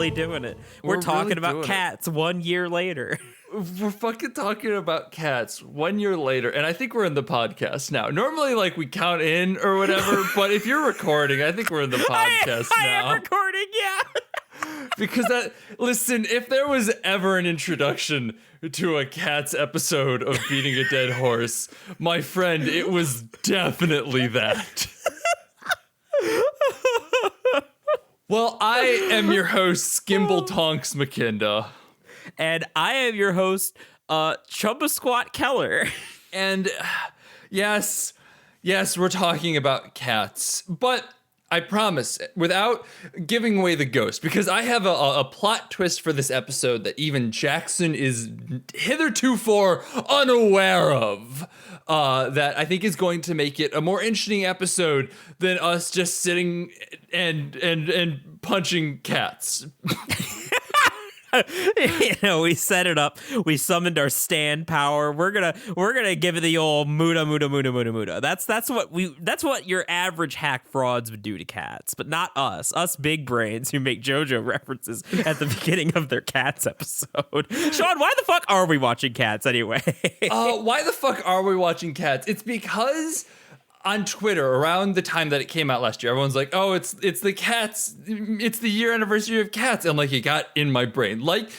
really doing it. We're talking really about doing cats 1 year later. We're fucking talking about cats 1 year later, and I think we're in the podcast now. Normally, like, we count in or whatever, but if you're recording, I think we're in the podcast I now. am recording, yeah. Because listen, if there was ever an introduction to a Cats episode of Beating a Dead Horse, my friend, it was definitely that. Well, I am your host, Skimble Tonks McKinda. And I am your host, Chumba Squat Keller. And yes, we're talking about cats, but I promise, without giving away the ghost, because I have a plot twist for this episode that even Jackson is hitherto unaware of, that I think is going to make it a more interesting episode than us just sitting and punching cats. We set it up. We summoned our stand power. We're gonna give it the old muda. That's what your average hack frauds would do to cats, but not us. Us big brains who make JoJo references at the beginning of their Cats episode. Sean, why the fuck are we watching Cats anyway? Why the fuck are we watching Cats? It's because on Twitter, around the time that it came out last year, everyone's like, oh, it's the Cats, it's the year anniversary of Cats. And like, it got in my brain. Like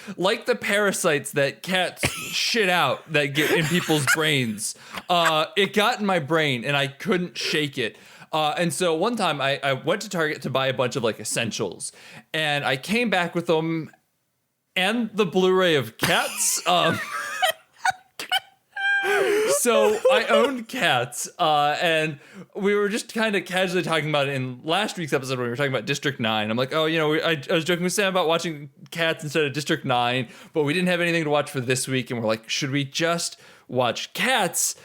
the parasites that cats shit out that get in people's brains. It got in my brain and I couldn't shake it. And so one time I went to Target to buy a bunch of like essentials. And I came back with them and the Blu-ray of Cats. So I own Cats, and we were just kind of casually talking about it in last week's episode when we were talking about District 9. I'm like, oh, I was joking with Sam about watching Cats instead of District 9, but we didn't have anything to watch for this week, and we're like, should we just watch Cats?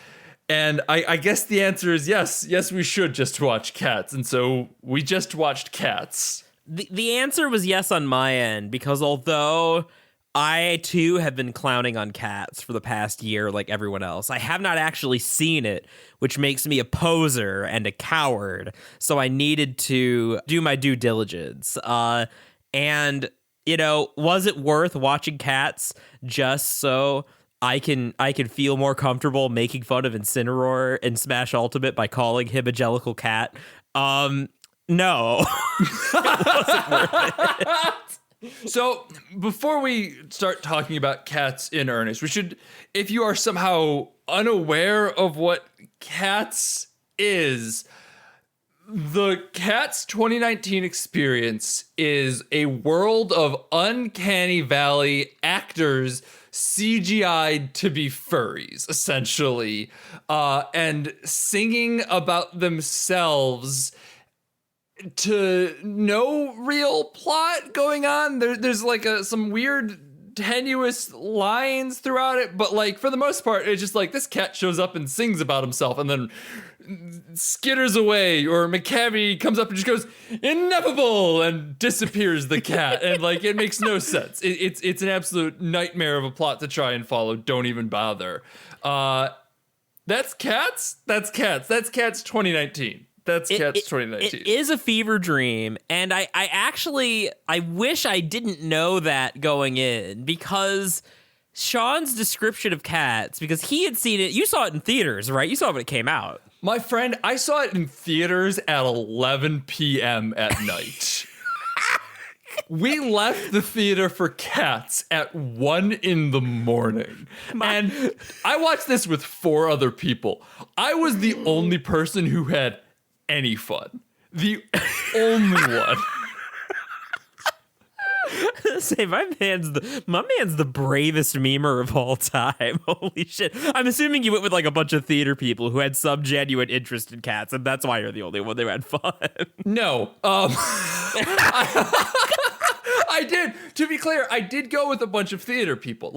And I guess the answer is yes. Yes, we should just watch Cats, and so we just watched Cats. The answer was yes on my end, because although I, too, have been clowning on Cats for the past year like everyone else, I have not actually seen it, which makes me a poser and a coward. So I needed to do my due diligence. And, was it worth watching Cats just so I can feel more comfortable making fun of Incineroar in Smash Ultimate by calling him a Jellicle Cat? No. It wasn't worth it. So before we start talking about Cats in earnest, we should, if you are somehow unaware of what Cats is, the Cats 2019 experience is a world of Uncanny Valley actors CGI'd to be furries, essentially, and singing about themselves to no real plot going on. There's like some weird tenuous lines throughout it, but like for the most part, it's just like this cat shows up and sings about himself and then skitters away, or McCavity comes up and just goes ineffable and disappears the cat, and like it makes no sense. It's an absolute nightmare of a plot to try and follow. Don't even bother. That's Cats. That's Cats 2019. That's Cats 2019. It is a fever dream, and I wish I didn't know that going in, because Sean's description of Cats, because he had seen it, you saw it in theaters, right? You saw it when it came out. My friend, I saw it in theaters at 11 p.m. at night. We left the theater for Cats at 1 a.m. And I watched this with 4 other people. I was the only person who had any fun. The only one. Say, my man's the bravest memer of all time. Holy shit. I'm assuming you went with like a bunch of theater people who had some genuine interest in Cats, and that's why you're the only one who had fun. No. I did. To be clear, I did go with a bunch of theater people.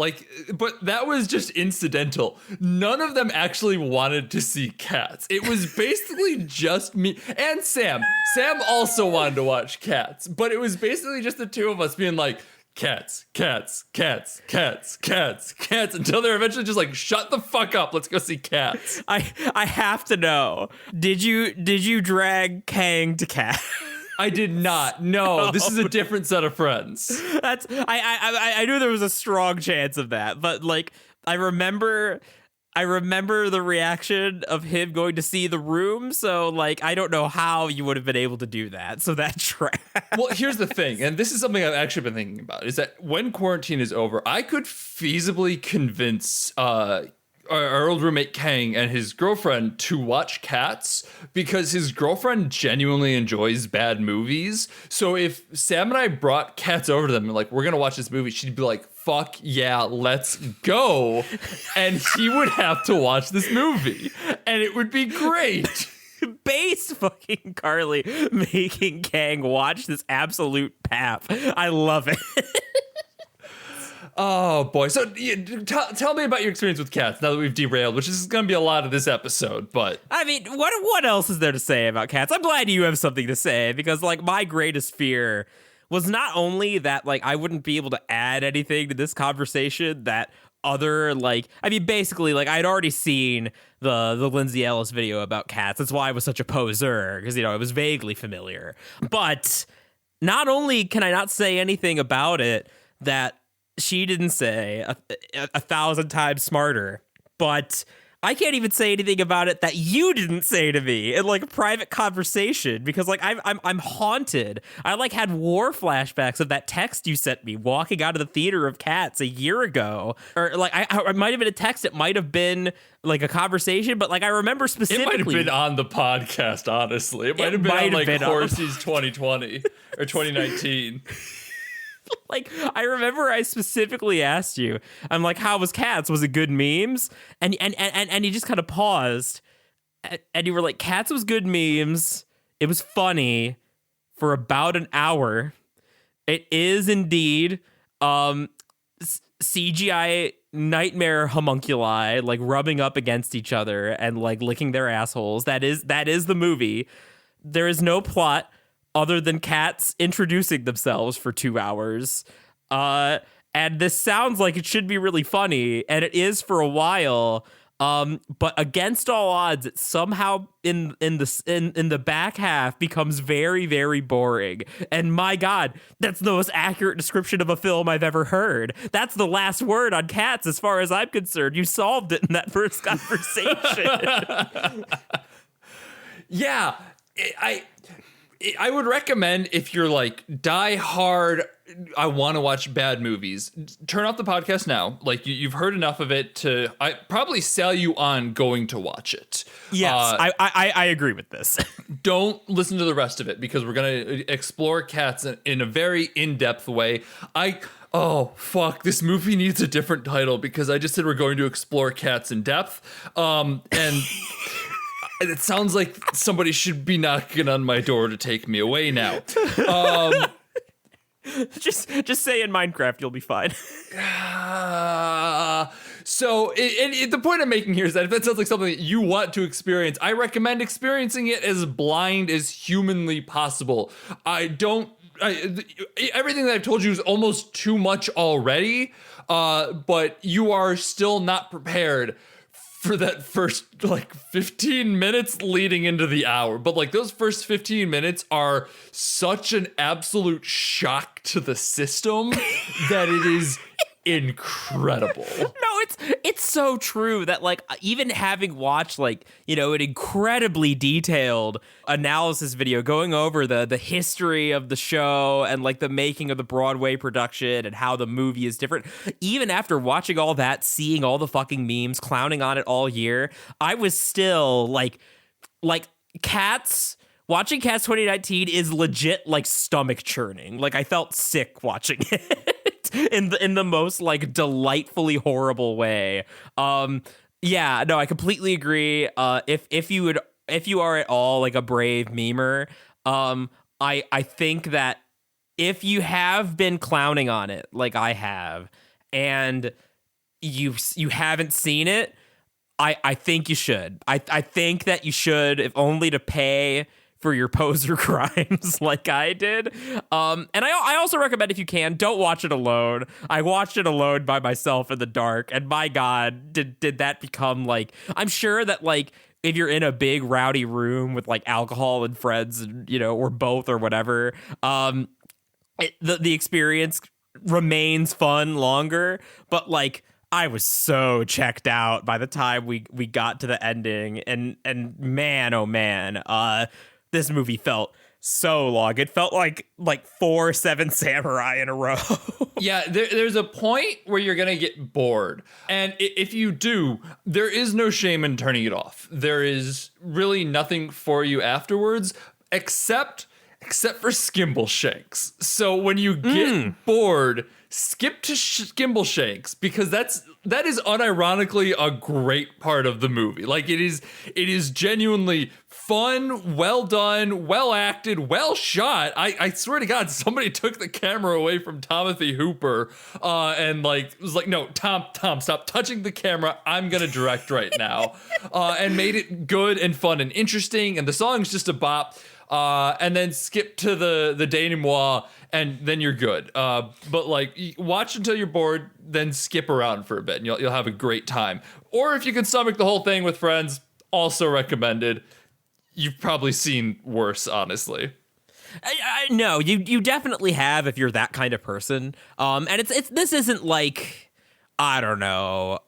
But that was just incidental. None of them actually wanted to see Cats. It was basically just me and Sam. Sam also wanted to watch Cats, but it was basically just the two of us being like, Cats, Cats, Cats, Cats, Cats, Cats, until they're eventually just like, shut the fuck up, let's go see Cats. I have to know, did you drag Kang to Cats? I did not. No, this is a different set of friends. That's I knew there was a strong chance of that, but like I remember the reaction of him going to see The Room, so like I don't know how you would have been able to do that. So that track. Well, here's the thing, and this is something I've actually been thinking about, is that when quarantine is over, I could feasibly convince our old roommate Kang and his girlfriend to watch Cats because his girlfriend genuinely enjoys bad movies. So if Sam and I brought Cats over to them and like, we're going to watch this movie, she'd be like, fuck yeah, let's go. And he would have to watch this movie and it would be great. Base fucking Carly making Kang watch this absolute pap. I love it. Oh boy! So tell me about your experience with Cats now that we've derailed, which is going to be a lot of this episode. But I mean, what else is there to say about Cats? I'm glad you have something to say because like my greatest fear was not only that like I wouldn't be able to add anything to this conversation that other like I mean basically like I'd already seen the Lindsay Ellis video about Cats. That's why I was such a poser because it was vaguely familiar. But not only can I not say anything about it that she didn't say a thousand times smarter, but I can't even say anything about it that you didn't say to me in like a private conversation because like I'm haunted. I like had war flashbacks of that text you sent me walking out of the theater of Cats a year ago, or like I might have been a text. It might have been like a conversation, but like I remember specifically. It might have been on the podcast. Honestly, it might have been on like Horsey's 2020 or 2019. Like, I remember I specifically asked you, I'm like, how was Cats? Was it good memes? And you just kind of paused. And you were like, Cats was good memes. It was funny for about an hour. It is indeed CGI nightmare homunculi, like rubbing up against each other and like licking their assholes. That is the movie. There is no plot other than cats introducing themselves for 2 hours. And this sounds like it should be really funny, and it is for a while. But against all odds, it somehow in the back half becomes very, very boring. And my God, that's the most accurate description of a film I've ever heard. That's the last word on Cats, as far as I'm concerned. You solved it in that first conversation. Yeah, I would recommend if you're like die hard, I want to watch bad movies, turn off the podcast now. Like you've heard enough of it to I probably sell you on going to watch it. Yes, I agree with this. Don't listen to the rest of it because we're going to explore Cats in a very in-depth way. Oh, fuck, this movie needs a different title because I just said we're going to explore Cats in depth. And it sounds like somebody should be knocking on my door to take me away now. Just say in Minecraft, you'll be fine. So the point I'm making here is that if that sounds like something that you want to experience, I recommend experiencing it as blind as humanly possible. Everything that I've told you is almost too much already, but you are still not prepared for that first like 15 minutes leading into the hour. But like those first 15 minutes are such an absolute shock to the system that it is incredible. No, it's so true that like even having watched like, you know, an incredibly detailed analysis video going over the history of the show and like the making of the Broadway production and how the movie is different, even after watching all that, seeing all the fucking memes, clowning on it all year, I was still like watching Cats 2019 is legit like stomach churning. Like I felt sick watching it. In the most like delightfully horrible way. Yeah, no, I completely agree. If you are at all like a brave memer, I think that if you have been clowning on it like I have, and you haven't seen it, I think you should. I think that you should, if only to pay for your poser crimes like I did. And I also recommend, if you can, don't watch it alone. I watched it alone by myself in the dark, and my God, did that become like, I'm sure that like if you're in a big rowdy room with like alcohol and friends, and, you know, or both or whatever, the experience remains fun longer. But like, I was so checked out by the time we got to the ending, and man, oh man, this movie felt so long. It felt like 4 Seven Samurai in a row. Yeah, there's a point where you're gonna get bored, and if you do, there is no shame in turning it off. There is really nothing for you afterwards, except for Skimbleshanks. So when you get bored, skip to Skimbleshanks, because that is unironically a great part of the movie. Like, it is genuinely fun, well done, well acted, well shot. I swear to God, somebody took the camera away from Timothy Hooper and like was like, no, Tom, stop touching the camera. I'm gonna direct right now, and made it good and fun and interesting. And the song's just a bop. And then skip to the denouement, and then you're good. But like, watch until you're bored, then skip around for a bit, and you'll have a great time. Or if you can stomach the whole thing with friends, also recommended. You've probably seen worse, honestly. No, you definitely have if you're that kind of person. And it's this isn't like, I don't know,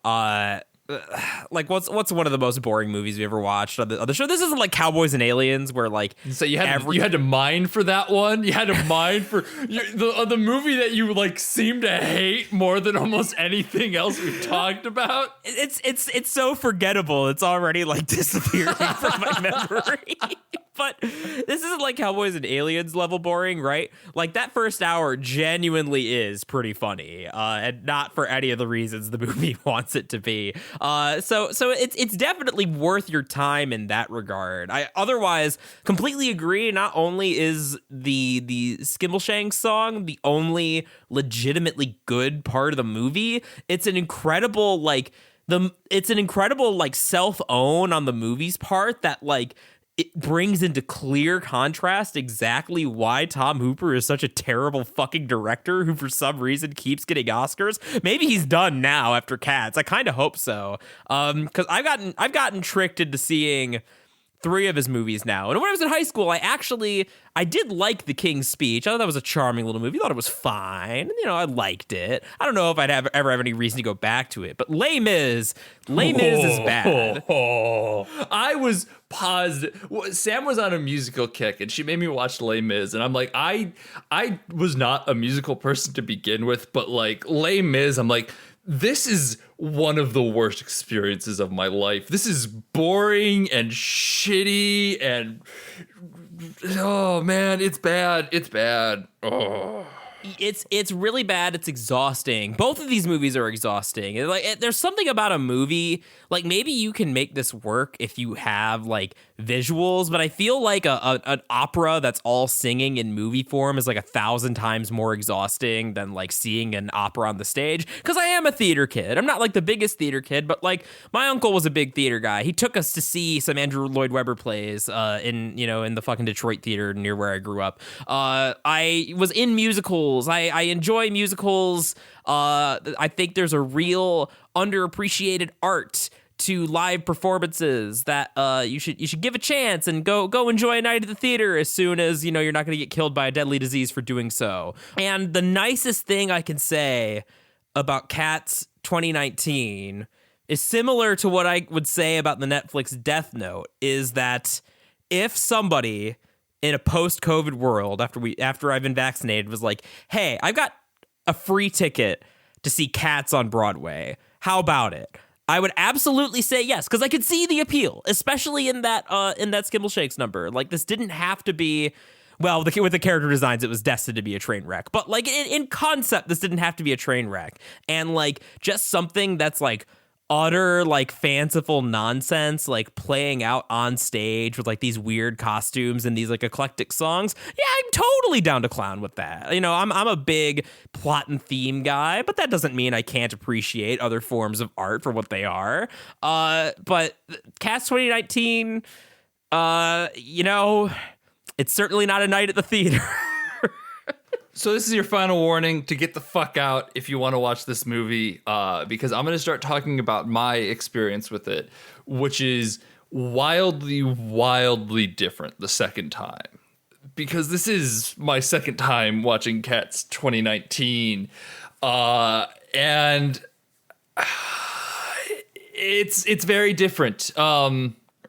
like what's one of the most boring movies we ever watched on the show? This isn't like Cowboys and Aliens, where like, so you had to mine for that one. You had to mine for the movie that you like seem to hate more than almost anything else we've talked about. It's so forgettable. It's already like disappearing from my memory. But this isn't like Cowboys and Aliens level boring, right? Like, that first hour genuinely is pretty funny, and not for any of the reasons the movie wants it to be. So it's definitely worth your time in that regard. I otherwise completely agree. Not only is the Skimbleshanks song the only legitimately good part of the movie, it's an incredible self-own on the movie's part that like, it brings into clear contrast exactly why Tom Hooper is such a terrible fucking director who for some reason keeps getting Oscars. Maybe he's done now after Cats. I kind of hope so. Because I've gotten tricked into seeing 3 of his movies now. And when I was in high school, I did like The King's Speech. I thought that was a charming little movie. I thought it was fine. You know, I liked it. I don't know if I'd ever have any reason to go back to it. But Les Mis is bad. I was positive. Sam was on a musical kick, and she made me watch Les Mis. And I'm like, I was not a musical person to begin with, but like Les Mis, I'm like, this is one of the worst experiences of my life. This is boring and shitty, and oh man, it's bad. It's bad. Oh. It's really bad. It's exhausting. Both of these movies are exhausting. Like, there's something about a movie, like, maybe you can make this work if you have like visuals, but I feel like an opera that's all singing in movie form is like 1,000 times more exhausting than like seeing an opera on the stage. Because I am a theater kid. I'm not like the biggest theater kid, but like, my uncle was a big theater guy. He took us to see some Andrew Lloyd Webber plays in the fucking Detroit theater near where I grew up. I was in musicals. I enjoy musicals. I think there's a real underappreciated art to live performances that you should give a chance and go enjoy a night at the theater as soon as you know you're not going to get killed by a deadly disease for doing so. And the nicest thing I can say about Cats 2019 is similar to what I would say about the Netflix Death Note, is that if somebody in a post-COVID world, after I've been vaccinated, was like, hey, I've got a free ticket to see Cats on Broadway, how about it? I would absolutely say yes, because I could see the appeal, especially in that Skimbleshanks number. Like, this didn't have to be, well, with the character designs, it was destined to be a train wreck. But like, in concept, this didn't have to be a train wreck. And like, just something that's like utter like fanciful nonsense, like playing out on stage with like these weird costumes and these like eclectic songs. Yeah, I'm totally down to clown with that. You know, I'm a big plot and theme guy, but that doesn't mean I can't appreciate other forms of art for what they are. But Cats 2019, you know, it's certainly not a night at the theater. So this is your final warning to get the fuck out if you want to watch this movie, because I'm going to start talking about my experience with it, which is wildly different the second time, because this is my second time watching Cats 2019, and it's very different.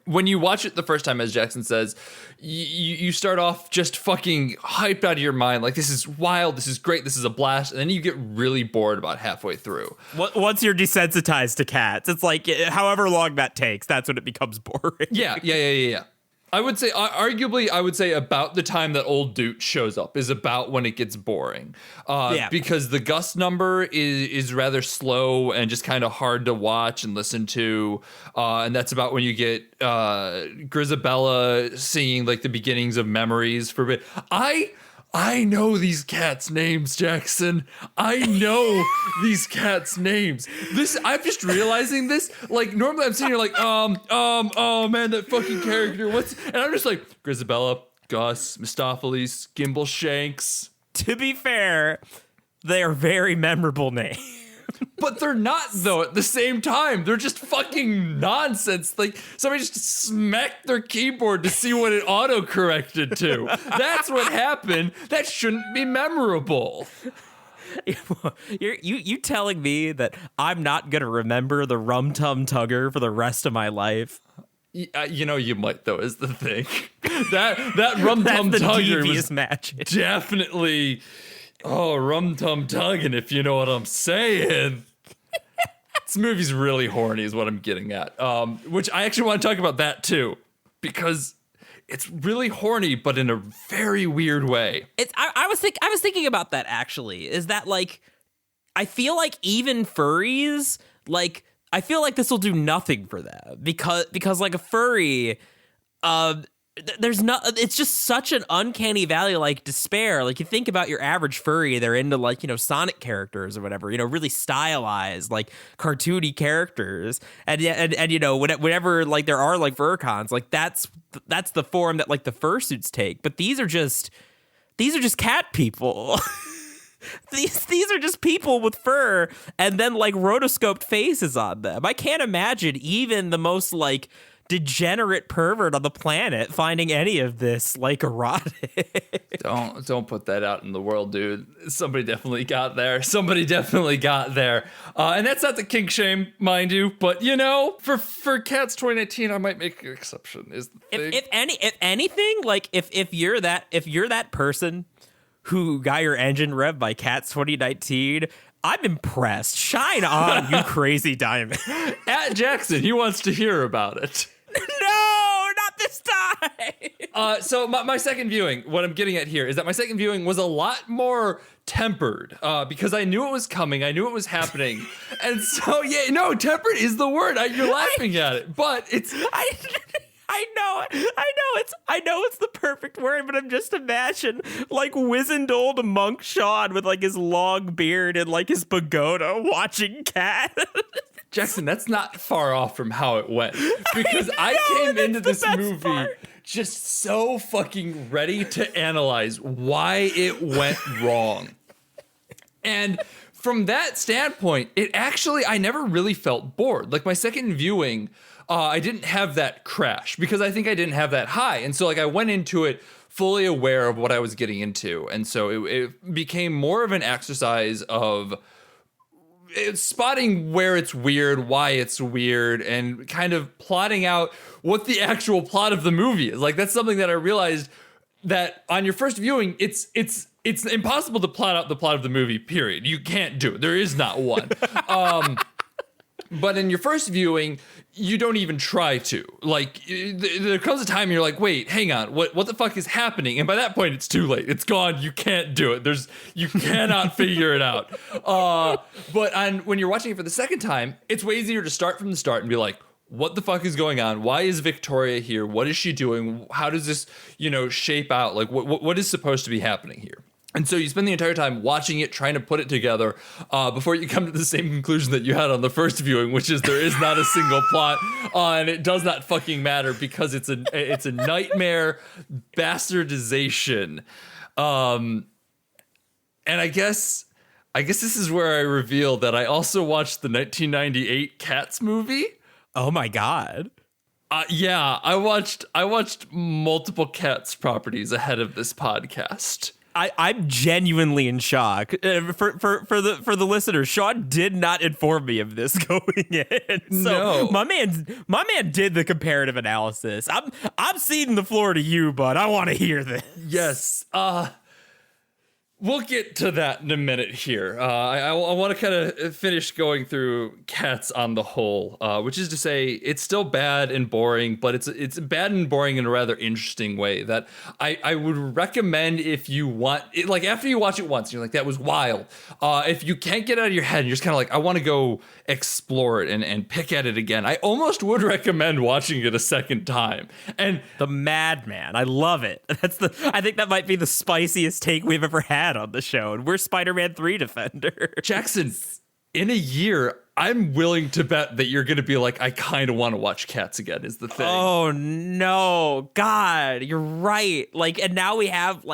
When you watch it the first time, as Jackson says, you start off just fucking hyped out of your mind, like, this is wild, this is great, this is a blast, and then you get really bored about halfway through. Once you're desensitized to cats, it's like however long that takes, that's when it becomes boring. Yeah. I would say, arguably, about the time that old Doot shows up is about when it gets boring. Because the Gus number is rather slow and just kind of hard to watch and listen to. And that's about when you get Grisabella singing like the beginnings of Memories for a bit. I know these cats' names, Jackson. I know these cats' names. I'm just realizing this. Like, normally I'm sitting here like, oh man, that fucking character. And I'm just like, Grisabella, Gus, Mistopheles, Gimbleshanks. To be fair, they are very memorable names. But they're not, though, at the same time. They're just fucking nonsense. Like, somebody just smacked their keyboard to see what it auto-corrected to. That's what happened. That shouldn't be memorable. You telling me that I'm not going to remember the Rum Tum Tugger for the rest of my life? You know, you might, though, is the thing. That Rum Tum Tugger was magic. Definitely... Oh, rum tum tugging, if you know what I'm saying. This movie's really horny, is what I'm getting at. Which I actually want to talk about that too, because it's really horny, but in a very weird way. I was thinking about that actually. Is that like, I feel like even furries, like, I feel like this will do nothing for them because like a furry, there's not, it's just such an uncanny valley, like despair. Like, you think about your average furry, they're into like, you know, Sonic characters or whatever, you know, really stylized, like cartoony characters. And you know, whenever like there are like furcons, like that's the form that like the fursuits take. But these are just cat people. These are just people with fur and then like rotoscoped faces on them. I can't imagine even the most like degenerate pervert on the planet finding any of this like erotic. Don't put that out in the world, dude. Somebody definitely got there. And that's not the kink shame, mind you, but you know, for Cats 2019, I might make an exception. Is the thing. If anything, like if you're that person who got your engine revved by Cats 2019, I'm impressed. Shine on, you crazy diamond. At Jackson, he wants to hear about it. No, not this time. So my second viewing, what I'm getting at here is that my second viewing was a lot more tempered because I knew it was coming. I knew it was happening. And so, yeah, no, tempered is the word. You're laughing at it, but it's... I know it's the perfect word, but I'm just imagine like wizened old monk Sean with like his long beard and like his pagoda watching Cat. Jackson, that's not far off from how it went, because I came into this movie just so fucking ready to analyze why it went wrong. And from that standpoint, I never really felt bored. Like my second viewing, I didn't have that crash because I think I didn't have that high. And so like I went into it fully aware of what I was getting into. And so it became more of an exercise of spotting where it's weird, why it's weird, and kind of plotting out what the actual plot of the movie is. Like, that's something that I realized that on your first viewing, it's impossible to plot out the plot of the movie, period. You can't do it. There is not one. But in your first viewing, you don't even try to. Like, there comes a time you're like, wait, hang on, what the fuck is happening? And by that point, it's too late. It's gone. You can't do it. You cannot figure it out. But when you're watching it for the second time, it's way easier to start from the start and be like, what the fuck is going on? Why is Victoria here? What is she doing? How does this, shape out? Like, what is supposed to be happening here? And so you spend the entire time watching it, trying to put it together before you come to the same conclusion that you had on the first viewing, which is there is not a single plot, and it does not fucking matter because it's a nightmare bastardization. And I guess this is where I reveal that I also watched the 1998 Cats movie. Oh my God. Yeah, I watched multiple Cats properties ahead of this podcast. I'm genuinely in shock. For the listeners, Sean did not inform me of this going in. So No. my man did the comparative analysis. I'm ceding the floor to you, bud. I want to hear this. Yes. We'll get to that in a minute here. I want to kind of finish going through Cats on the whole, which is to say, it's still bad and boring, but it's bad and boring in a rather interesting way that I would recommend if you want it, like after you watch it once, you're like, that was wild. If you can't get it out of your head, and you're just kind of like, I want to go explore it and pick at it again. I almost would recommend watching it a second time. And The Madman. I love it. I think that might be the spiciest take we've ever had on the show, and we're Spider-Man 3 defenders. Jackson, in a year, I'm willing to bet that you're going to be like, I kind of want to watch Cats again, is the thing. Oh no, God, you're right. Like, and now we have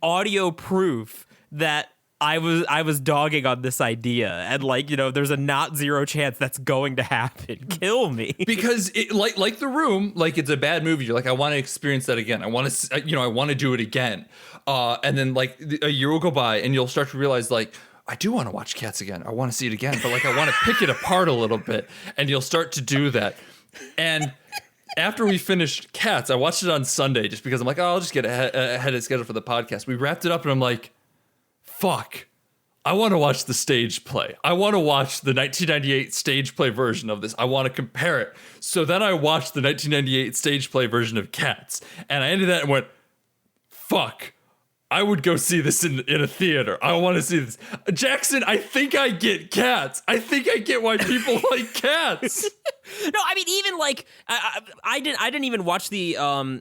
audio proof that I was dogging on this idea, and like, you know, there's a not zero chance that's going to happen. Kill me. Because it, like The Room, like it's a bad movie. You're like, I want to experience that again. I want to, I want to do it again. And then like a year will go by, and you'll start to realize like, I do want to watch Cats again. I want to see it again, but like I want to pick it apart a little bit, and you'll start to do that. And after we finished Cats, I watched it on Sunday just because I'm like, oh, I'll just get ahead of schedule for the podcast. We wrapped it up, and I'm like, fuck, I want to watch the stage play. I want to watch the 1998 stage play version of this. I want to compare it. So then I watched the 1998 stage play version of Cats, and I ended that and went, fuck, I would go see this in a theater. I want to see this. Jackson, I think I get Cats. I think I get why people like Cats. No, I mean, even like I didn't even watch the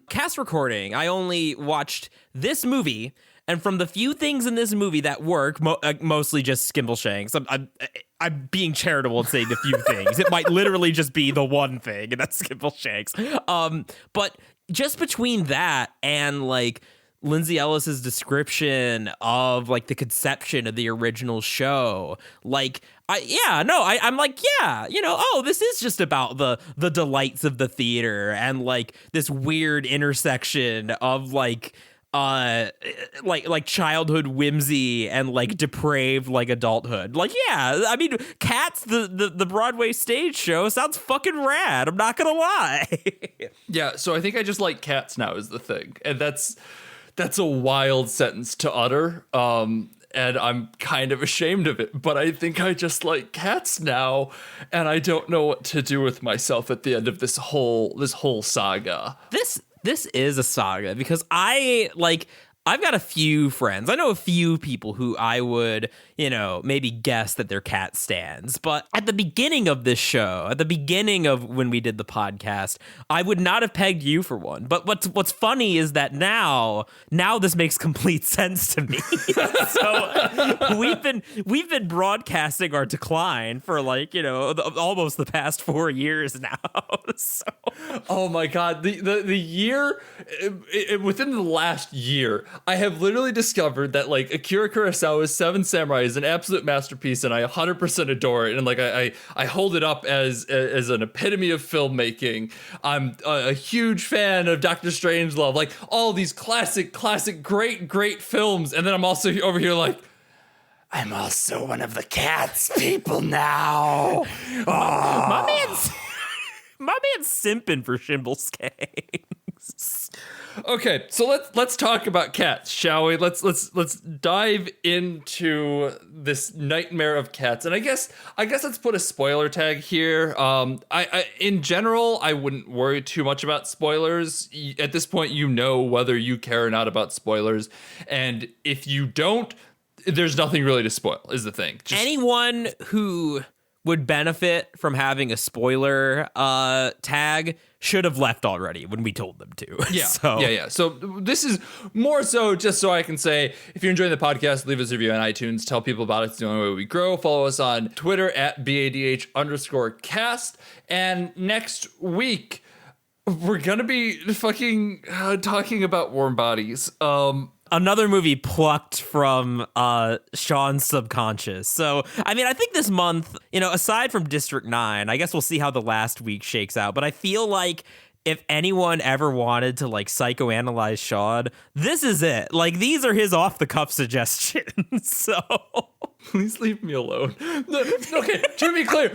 cast recording. I only watched this movie, and from the few things in this movie that work, mostly just Skimbleshanks. I'm being charitable and saying the few things. It might literally just be the one thing, and that's Skimbleshanks. But just between that and like Lindsay Ellis's description of like the conception of the original show, like I'm like, yeah, you know, oh, this is just about the delights of the theater and like this weird intersection of like childhood whimsy and like depraved like adulthood. Like, yeah, I mean, Cats, the Broadway stage show sounds fucking rad. I'm not gonna lie. Yeah, so I think I just like Cats now is the thing, and that's a wild sentence to utter. And I'm kind of ashamed of it, but I think I just like Cats now, and I don't know what to do with myself at the end of this whole saga. This is a saga because I've got a few friends. I know a few people who I would, you know, maybe guess that they're Cat stans. But at the beginning of this show, at the beginning of when we did the podcast, I would not have pegged you for one. But what's funny is that now this makes complete sense to me. So we've been broadcasting our decline for like, you know, almost the past 4 years now. So. Oh my God, the year within the last year, I have literally discovered that like Akira Kurosawa's Seven Samurai is an absolute masterpiece, and I 100% adore it. And like I hold it up as an epitome of filmmaking. I'm a huge fan of Doctor Strangelove, like all these classic, great films. And then I'm also over here like, I'm also one of the Cats people now. Oh. My man's simping for Skimbleshanks. Okay, so let's talk about Cats, shall we? Let's dive into this nightmare of Cats, and I guess let's put a spoiler tag here. I in general, I wouldn't worry too much about spoilers. At this point, you know whether you care or not about spoilers, and if you don't, there's nothing really to spoil. Is the thing. Anyone who would benefit from having a spoiler tag should have left already when we told them to. Yeah. So. Yeah. So this is more so just so I can say, if you're enjoying the podcast, leave us a review on iTunes. Tell people about it. It's the only way we grow. Follow us on Twitter at BADH_cast. And next week, we're going to be fucking talking about warm bodies. another movie plucked from Sean's subconscious. So, I mean, I think this month, aside from District 9, I guess we'll see how the last week shakes out. But I feel like if anyone ever wanted to like psychoanalyze Sean, this is it. Like, these are his off the cuff suggestions. So please leave me alone. No, okay, to be clear.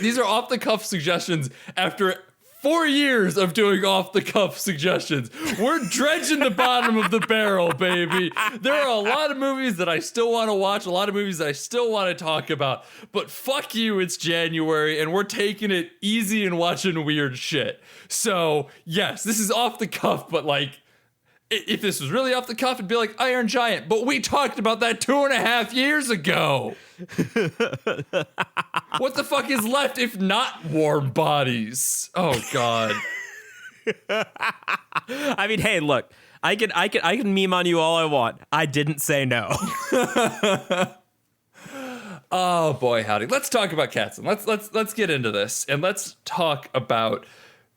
These are off the cuff suggestions after 4 years of doing off the cuff suggestions. We're dredging the bottom of the barrel, baby. There are a lot of movies that I still want to watch, a lot of movies that I still want to talk about. But fuck you, it's January and we're taking it easy and watching weird shit. So, yes, this is off the cuff, but like, if this was really off the cuff, it'd be like Iron Giant. But we talked about that 2.5 years ago. What the fuck is left if not warm bodies? Oh God. I mean, hey, look, I can meme on you all I want. I didn't say no. Oh boy, howdy. Let's talk about Cats and let's get into this and let's talk about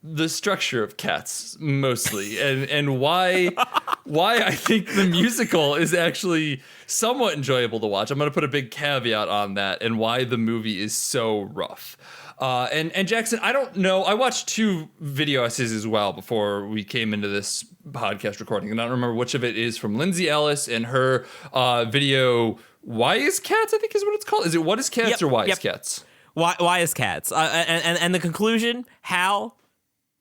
the structure of Cats mostly and why I think the musical is actually somewhat enjoyable to watch. I'm going to put a big caveat on that and why the movie is so rough. And Jackson, I don't know. I watched 2 video essays as well before we came into this podcast recording, and I don't remember which of it is from Lindsay Ellis and her video. Why is Cats? I think is what it's called. Is it What is Cats or Why is Cats? Why is Cats? And the conclusion, Hal,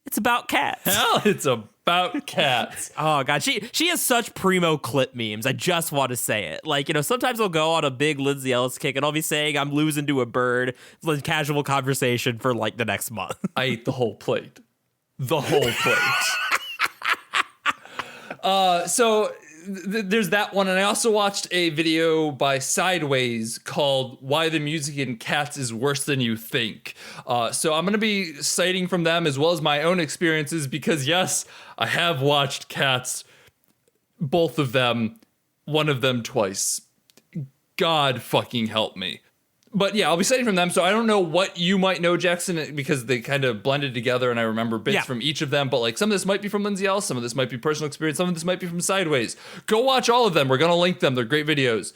it's about cats. Hell, it's about cats. Oh god, she has such primo clip memes. I just want to say it. Like, sometimes I'll go on a big Lindsay Ellis kick and I'll be saying I'm losing to a bird. It's like casual conversation for like the next month. I ate the whole plate. The whole plate. So there's that one, and I also watched a video by Sideways called "Why the Music in Cats is Worse Than You Think." So I'm going to be citing from them as well as my own experiences because yes, I have watched Cats, both of them, one of them twice. God fucking help me. But yeah, I'll be citing from them. So I don't know what you might know, Jackson, because they kind of blended together and I remember bits from each of them. But like some of this might be from Lindsay Ellis, some of this might be personal experience, some of this might be from Sideways. Go watch all of them. We're going to link them. They're great videos.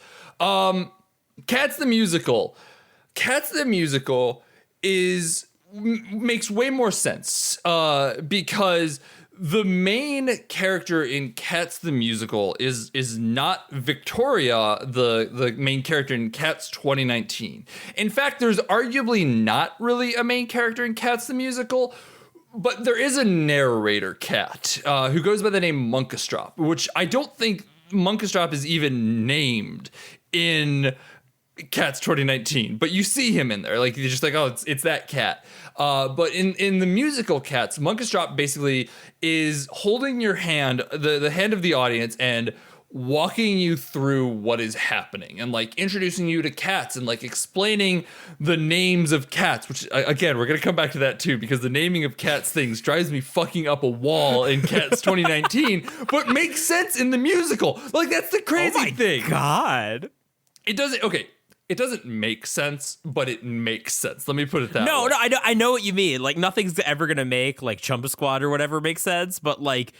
Cats the Musical. Cats the Musical makes way more sense because the main character in Cats the Musical is not Victoria, the main character in Cats 2019. In fact, there's arguably not really a main character in Cats the Musical, but there is a narrator cat who goes by the name Munkustrop, which I don't think Munkustrop is even named in Cats 2019, but you see him in there. Like, you're just like, oh, it's that cat. But in the musical Cats, Munkustrop basically is holding your hand, the hand of the audience, and walking you through what is happening and like introducing you to cats and like explaining the names of cats, which again, we're going to come back to that too, because the naming of cats things drives me fucking up a wall in Cats 2019, but makes sense in the musical. Like, that's the crazy thing. God. It doesn't, okay. It doesn't make sense, but it makes sense. Let me put it that way. No, I know what you mean. Like, nothing's ever gonna make like Chumba Squad or whatever make sense, but like,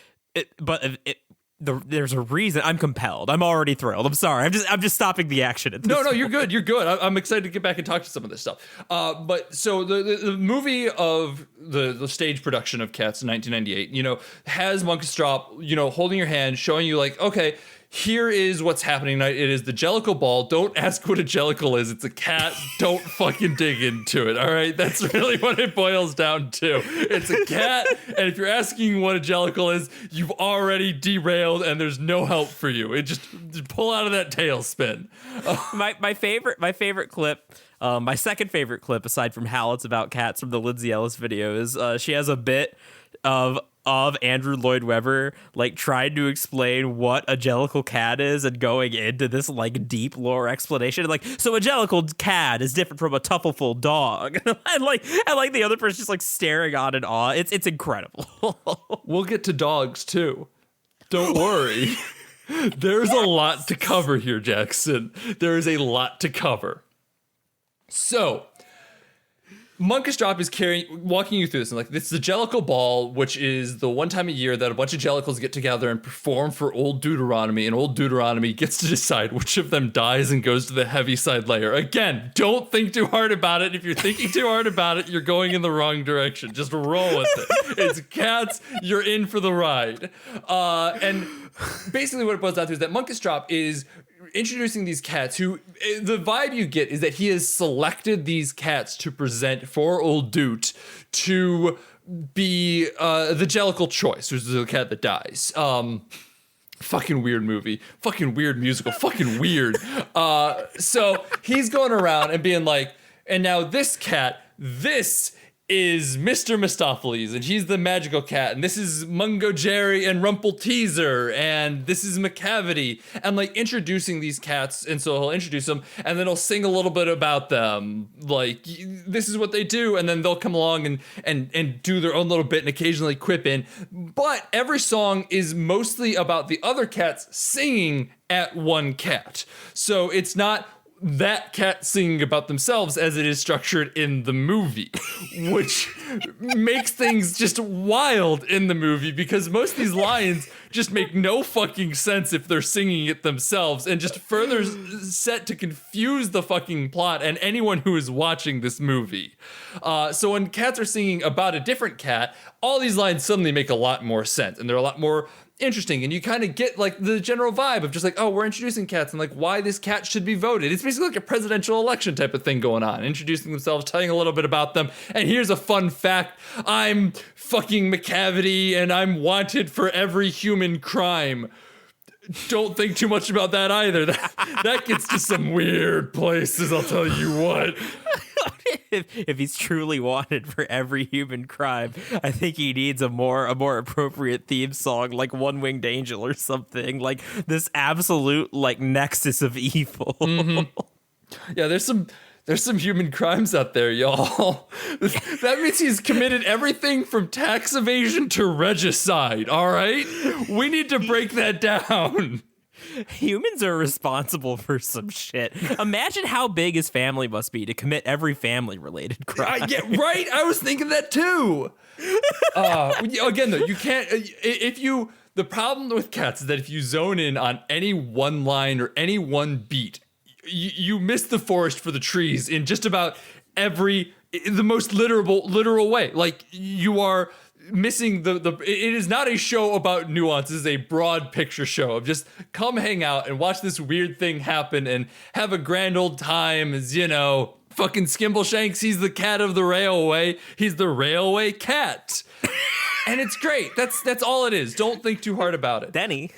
there's a reason. I'm compelled. I'm already thrilled. I'm sorry. I'm just stopping the action at this No, point. you're good. You're good. I'm excited to get back and talk to some of this stuff. But so the movie of the stage production of Cats in 1998, has Munkustrop, holding your hand, showing you like, okay, here is what's happening tonight. It is the Jellicle Ball. Don't ask what a Jellicle is. It's a cat. Don't fucking dig into it. All right. That's really what it boils down to. It's a cat. And if you're asking what a Jellicle is, you've already derailed and there's no help for you. It just pull out of that tailspin. My favorite clip. My second favorite clip, aside from How It's About Cats from the Lindsay Ellis video, is she has a bit of Andrew Lloyd Webber like trying to explain what a Jellicle cat is and going into this like deep lore explanation. Like, so a Jellicle cat is different from a Tuffleful dog. and like the other person just like staring on in awe. It's incredible. We'll get to dogs too. Don't worry. There's a lot to cover here, Jackson. There is a lot to cover. So, Monkish Drop is walking you through this, and like, it's the Jellicle Ball, which is the one time a year that a bunch of Jellicles get together and perform for Old Deuteronomy, and Old Deuteronomy gets to decide which of them dies and goes to the Heaviside layer. Again, don't think too hard about it. If you're thinking too hard about it, you're going in the wrong direction. Just roll with it. It's cats. You're in for the ride. And basically what it boils down to is that Monkish Drop is introducing these cats who, the vibe you get is that he has selected these cats to present for Old Doot to be the Jellicle choice, which is the cat that dies. Fucking weird movie, fucking weird musical, fucking weird. So he's going around and being like, and now this cat, this is Mr. Mistopheles, and he's the magical cat, and this is Mungo Jerry and Rumpelteazer, and this is McCavity, and like introducing these cats, and so he'll introduce them, and then he'll sing a little bit about them, like this is what they do, and then they'll come along and do their own little bit and occasionally quip in, but every song is mostly about the other cats singing at one cat, so it's not that cat singing about themselves as it is structured in the movie, which makes things just wild in the movie because most of these lines just make no fucking sense if they're singing it themselves and just further set to confuse the fucking plot and anyone who is watching this movie. So when cats are singing about a different cat, all these lines suddenly make a lot more sense and they're a lot more interesting, and you kind of get like the general vibe of just like, oh, we're introducing cats and like why this cat should be voted. It's basically like a presidential election type of thing going on, introducing themselves, telling a little bit about them. And here's a fun fact: I'm fucking McCavity and I'm wanted for every human crime. Don't think too much about that either. That gets to some weird places, I'll tell you what. If he's truly wanted for every human crime, I think he needs a more appropriate theme song, like One Winged Angel or something, like this absolute like nexus of evil. Mm-hmm. Yeah, there's some human crimes out there, y'all. That means he's committed everything from tax evasion to regicide, all right? We need to break that down. Humans are responsible for some shit. Imagine how big his family must be to commit every family-related crime. Yeah, right? I was thinking that too. Again, though, you can't... The problem with cats is that if you zone in on any one line or any one beat, you miss the forest for the trees in just about the most literal way. Like, you are missing it is not a show about nuance. It is a broad picture show of just come hang out and watch this weird thing happen and have a grand old time as, you know, fucking Skimbleshanks, he's the cat of the railway. He's the railway cat. And it's great. That's all it is. Don't think too hard about it. Denny,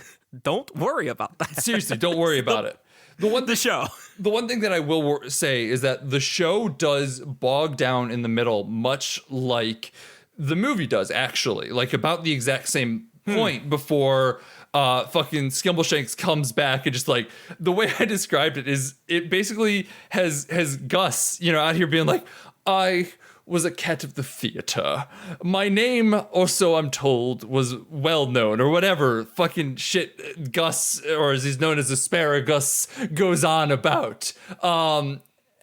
don't worry about that. Seriously, don't worry about it. The one thing that I will say is that the show does bog down in the middle, much like the movie does, actually. Like, about the exact same point before fucking Skimbleshanks comes back, and just like, the way I described it is it basically has Gus, you know, out here being like, I was a cat of the theater. My name, or so I'm told, was well known, or whatever fucking shit Gus, or as he's known as Asparagus, goes on about.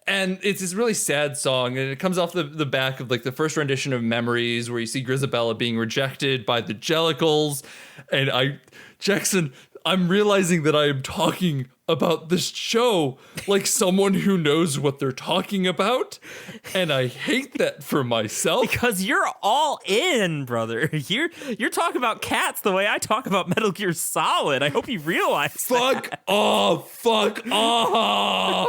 And it's this really sad song, and it comes off the back of like the first rendition of Memories, where you see Grisabella being rejected by the Jellicles. And Jackson, I'm realizing that I am talking about this show like someone who knows what they're talking about, and I hate that for myself. Because you're all in, brother. You're talking about cats the way I talk about Metal Gear Solid. I hope you realize Fuck that. off. Fuck off.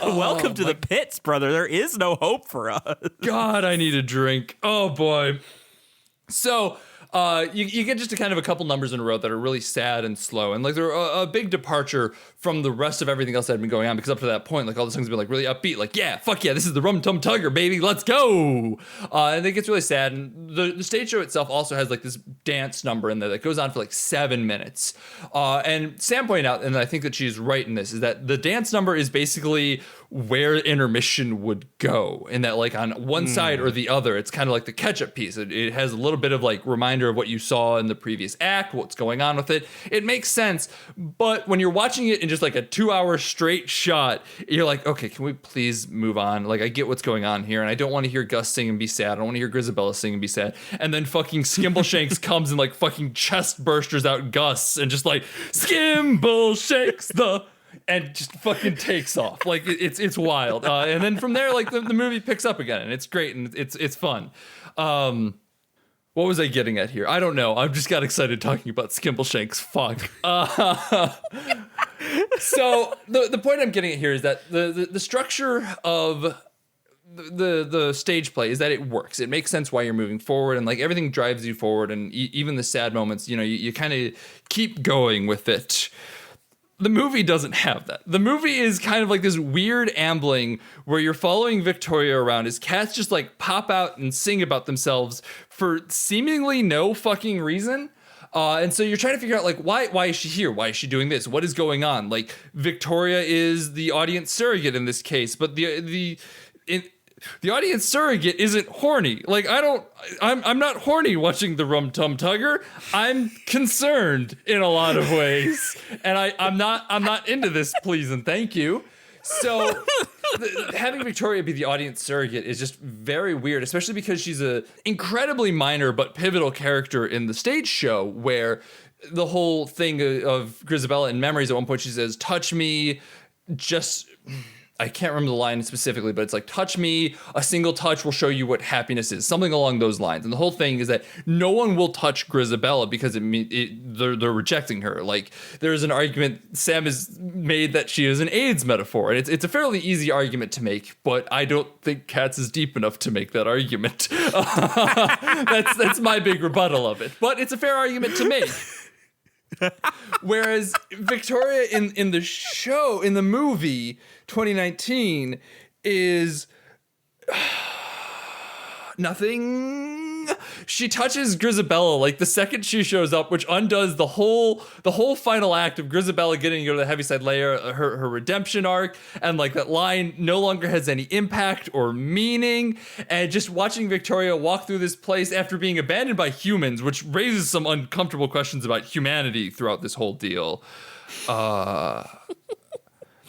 Welcome to the pits, brother. There is no hope for us. God, I need a drink. Oh boy. So you get just a kind of a couple numbers in a row that are really sad and slow, and like they're a big departure from the rest of everything else that had been going on, because up to that point, like all the songs have been like really upbeat, like yeah, fuck yeah, this is the Rum Tum Tugger, baby, let's go. And it gets really sad, and the stage show itself also has like this dance number in there that goes on for like 7 minutes. And Sam pointed out, and I think that she's right in this, is that the dance number is basically where intermission would go, and that like on one side or the other, it's kind of like the catch-up piece. It has a little bit of like reminder of what you saw in the previous act, what's going on with it. It makes sense, but when you're watching it in just like a 2-hour straight shot, you're like, okay, can we please move on? Like, I get what's going on here, and I don't want to hear Gus sing and be sad. I don't want to hear Grisabella sing and be sad. And then fucking Skimbleshanks comes and like fucking chest bursters out Gus and just like Skimbleshanks and just fucking takes off. Like it's wild. And then from there, like the movie picks up again, and it's great and it's fun. What was I getting at here? I don't know. I just got excited talking about Skimbleshanks. Fuck. So the point I'm getting at here is that the structure of the stage play is that it works. It makes sense why you're moving forward, and like everything drives you forward, and even the sad moments, you know, you kind of keep going with it. The movie doesn't have that. The movie is kind of like this weird ambling where you're following Victoria around as cats just like pop out and sing about themselves for seemingly no fucking reason. And so you're trying to figure out like why is she here? Why is she doing this? What is going on? Like Victoria is the audience surrogate in this case, but the audience surrogate isn't horny. Like I'm not horny watching the Rum Tum Tugger. I'm concerned in a lot of ways, and I'm not into this. Please and thank you. So having Victoria be the audience surrogate is just very weird, especially because she's a incredibly minor but pivotal character in the stage show, where the whole thing of Grisabella in Memories, at one point she says, "Touch me, just." I can't remember the line specifically, but it's like, touch me, a single touch will show you what happiness is. Something along those lines. And the whole thing is that no one will touch Grisabella because they're rejecting her. Like, there's an argument, Sam has made that she is an AIDS metaphor. And it's a fairly easy argument to make, but I don't think Cats is deep enough to make that argument. That's my big rebuttal of it. But it's a fair argument to make. Whereas Victoria in the show, in the movie 2019, is nothing. She touches Grisabella like the second she shows up, which undoes the whole final act of Grisabella getting to go to the Heaviside Layer, her redemption arc, and like that line no longer has any impact or meaning. And just watching Victoria walk through this place after being abandoned by humans, which raises some uncomfortable questions about humanity throughout this whole deal.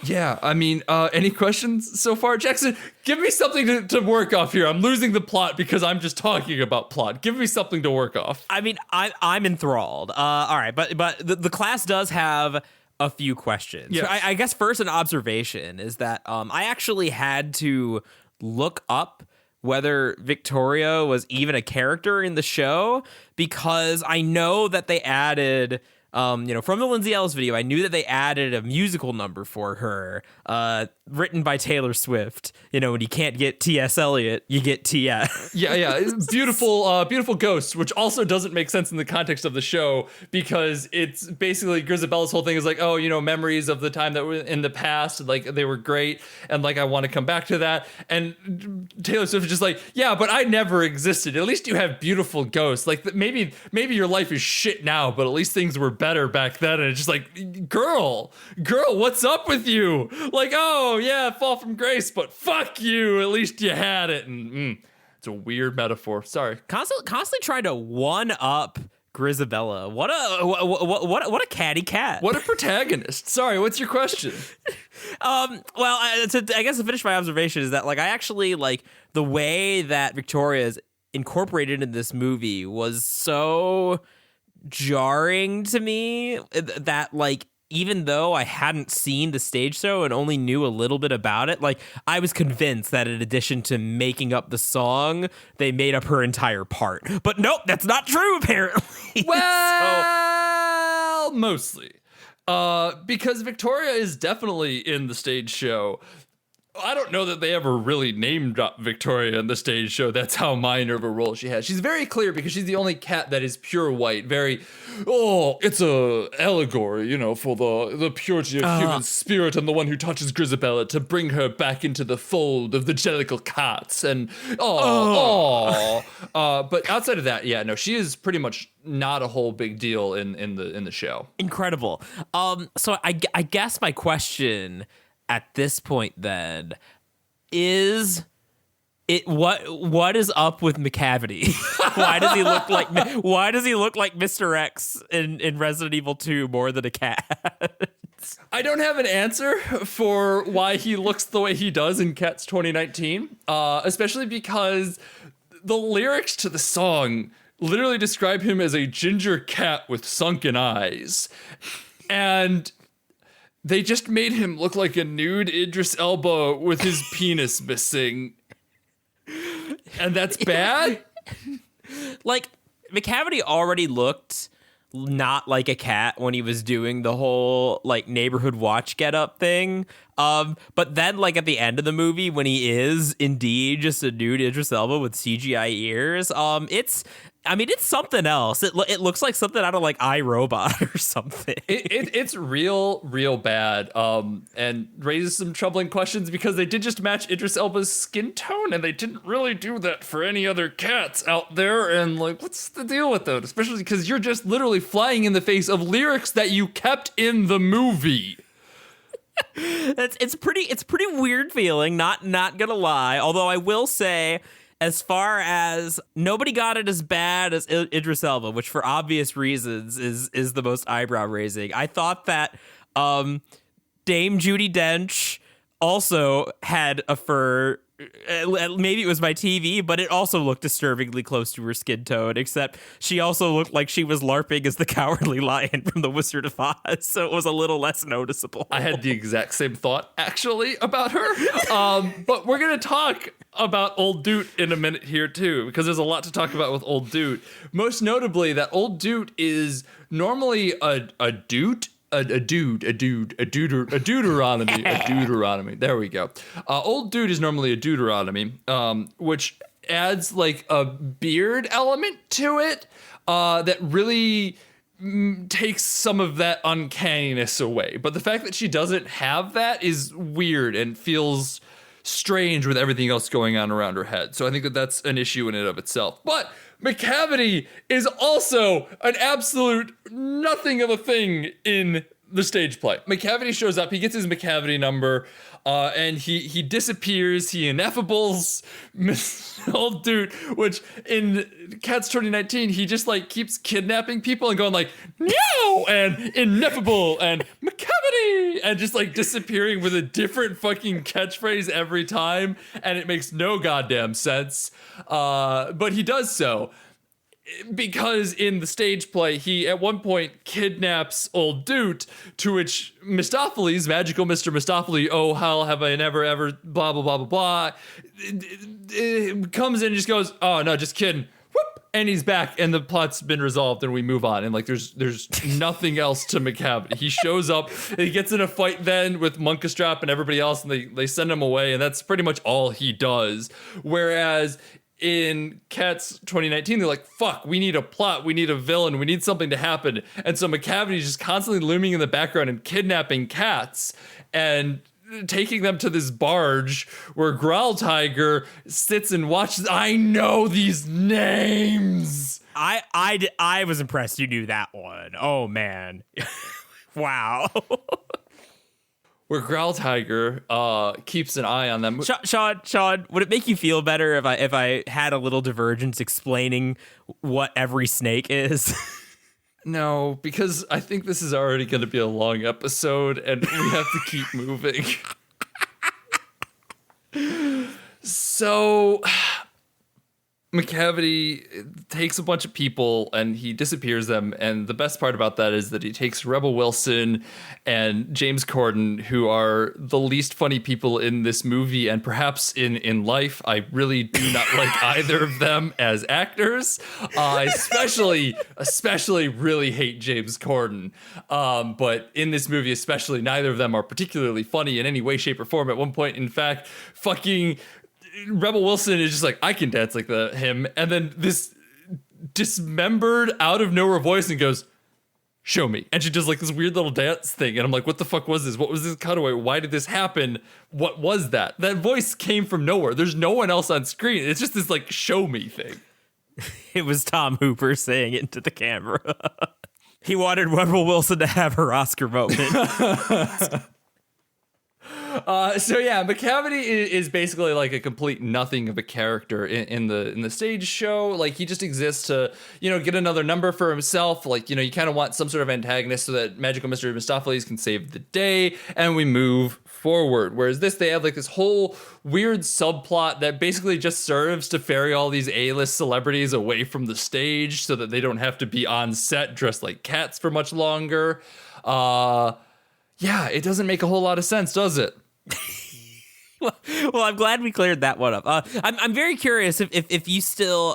Yeah, I mean, any questions so far? Jackson, give me something to work off here. I'm losing the plot because I'm just talking about plot. Give me something to work off. I mean, I'm enthralled. All right, but the class does have a few questions. Yes. I guess first an observation is that I actually had to look up whether Victoria was even a character in the show, because I know that they added... from the Lindsay Ellis video, I knew that they added a musical number for her, written by Taylor Swift. You know, when you can't get T.S. Eliot, you get T.S. Yeah. Beautiful Ghosts, which also doesn't make sense in the context of the show, because it's basically Grisabella's whole thing is like, oh, memories of the time that were in the past, like they were great, and like I want to come back to that. And Taylor Swift is just like, yeah, but I never existed. At least you have beautiful ghosts. Like maybe your life is shit now, but at least things were better back then. And it's just like, girl, what's up with you? Like, oh yeah, fall from grace, but fuck you, at least you had it. And it's a weird metaphor. Sorry. Constantly trying to one up Grisabella. What a catty cat. What a protagonist. Sorry, what's your question? I guess to finish my observation is that like I actually like the way that Victoria is incorporated in this movie was so jarring to me that like even though I hadn't seen the stage show and only knew a little bit about it, like I was convinced that in addition to making up the song, they made up her entire part. But nope, that's not true apparently. Well, mostly. Because Victoria is definitely in the stage show. I don't know that they ever really name dropped Victoria in the stage show. That's how minor of a role she has. She's very clear because she's the only cat that is pure white. It's a allegory, for the purity of human spirit and the one who touches Grisabella to bring her back into the fold of the Jellicle cats. And but outside of that, yeah, no, she is pretty much not a whole big deal in the show. Incredible. So I guess my question at this point then is it what is up with McCavity? Why does he look like Mr. X in Resident Evil 2 more than a cat? I don't have an answer for why he looks the way he does in Cats 2019, especially because the lyrics to the song literally describe him as a ginger cat with sunken eyes. And they just made him look like a nude Idris Elba with his penis missing. And that's bad? Like, McCavity already looked not like a cat when he was doing the whole like neighborhood watch get up thing. But then like at the end of the movie when he is indeed just a nude Idris Elba with CGI ears, it's something else. It looks like something out of like iRobot or something. It's real bad, and raises some troubling questions because they did just match Idris Elba's skin tone, and they didn't really do that for any other cats out there. And like, what's the deal with that? Especially because you're just literally flying in the face of lyrics that you kept in the movie. It's pretty weird feeling. Not gonna lie. Although I will say, as far as nobody got it as bad as Idris Elba, which for obvious reasons is the most eyebrow raising. I thought that Dame Judi Dench also had a fur. Maybe it was my TV, but it also looked disturbingly close to her skin tone, except she also looked like she was LARPing as the Cowardly Lion from The Wizard of Oz, so it was a little less noticeable. I had the exact same thought, actually, about her. But we're going to talk about Old Doot in a minute here, too, because there's a lot to talk about with Old Doot. Most notably, that Old Doot is normally a Deuteronomy. There we go. Old Dude is normally a Deuteronomy, which adds like a beard element to it that really takes some of that uncanniness away. But the fact that she doesn't have that is weird and feels strange with everything else going on around her head. So I think that that's an issue in and of itself. But McCavity is also an absolute nothing of a thing in the stage play. McCavity shows up, he gets his McCavity number, and he disappears, he ineffables Old Dude, which in Cats 2019, he just like keeps kidnapping people and going like, no, and ineffable, and McCavity, and just like disappearing with a different fucking catchphrase every time, and it makes no goddamn sense. But he does so because in the stage play, he at one point kidnaps Old Doot, to which Mistopheles, magical Mr. Mistopheles, oh, how have I never ever, blah, blah, blah, blah, blah, comes in and just goes, oh, no, just kidding. Whoop, and he's back, and the plot's been resolved, and we move on. And like, there's nothing else to McCavity. He shows up, and he gets in a fight then with Munkustrap and everybody else, and they send him away, and that's pretty much all he does. Whereas in Cats 2019, they're like, fuck, we need a plot, we need a villain, we need something to happen. And so McCavity is just constantly looming in the background and kidnapping cats and taking them to this barge where Growl Tiger sits and watches. I know these names. I was impressed you knew that one. Oh, man. Wow. Where Growl Tiger keeps an eye on them. Sean, would it make you feel better if I had a little divergence explaining what every snake is? No, because I think this is already going to be a long episode, and we have to keep moving. So McCavity takes a bunch of people and he disappears them. And the best part about that is that he takes Rebel Wilson and James Corden, who are the least funny people in this movie and perhaps in life. I really do not like either of them as actors. I especially really hate James Corden. But in this movie, especially, neither of them are particularly funny in any way, shape, or form. At one point, in fact, fucking Rebel Wilson is just like, I can dance like him. And then this dismembered out of nowhere voice and goes, show me. And she does like this weird little dance thing. And I'm like, what the fuck was this? What was this cutaway? Why did this happen? What was that? That voice came from nowhere. There's no one else on screen. It's just this like, show me thing. It was Tom Hooper saying it into the camera. He wanted Rebel Wilson to have her Oscar moment. So yeah, McCavity is basically like a complete nothing of a character in the stage show. Like he just exists to, get another number for himself. Like, you kind of want some sort of antagonist so that Magical Mr. Mistopheles can save the day and we move forward. Whereas they have like this whole weird subplot that basically just serves to ferry all these A-list celebrities away from the stage so that they don't have to be on set dressed like cats for much longer. Yeah, it doesn't make a whole lot of sense, does it? Well, I'm glad we cleared that one up. I'm very curious if you still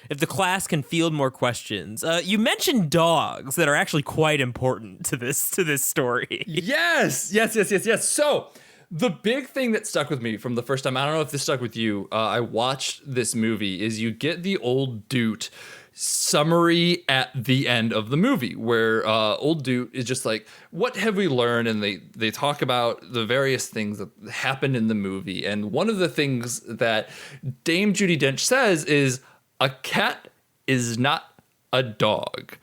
if the class can field more questions. You mentioned dogs that are actually quite important to this story. Yes. So the big thing that stuck with me from the first time, I don't know if this stuck with you, I watched this movie, is you get the old dude summary at the end of the movie where old dude is just like, what have we learned? And they talk about the various things that happened in the movie. And one of the things that Dame Judi Dench says is a cat is not a dog.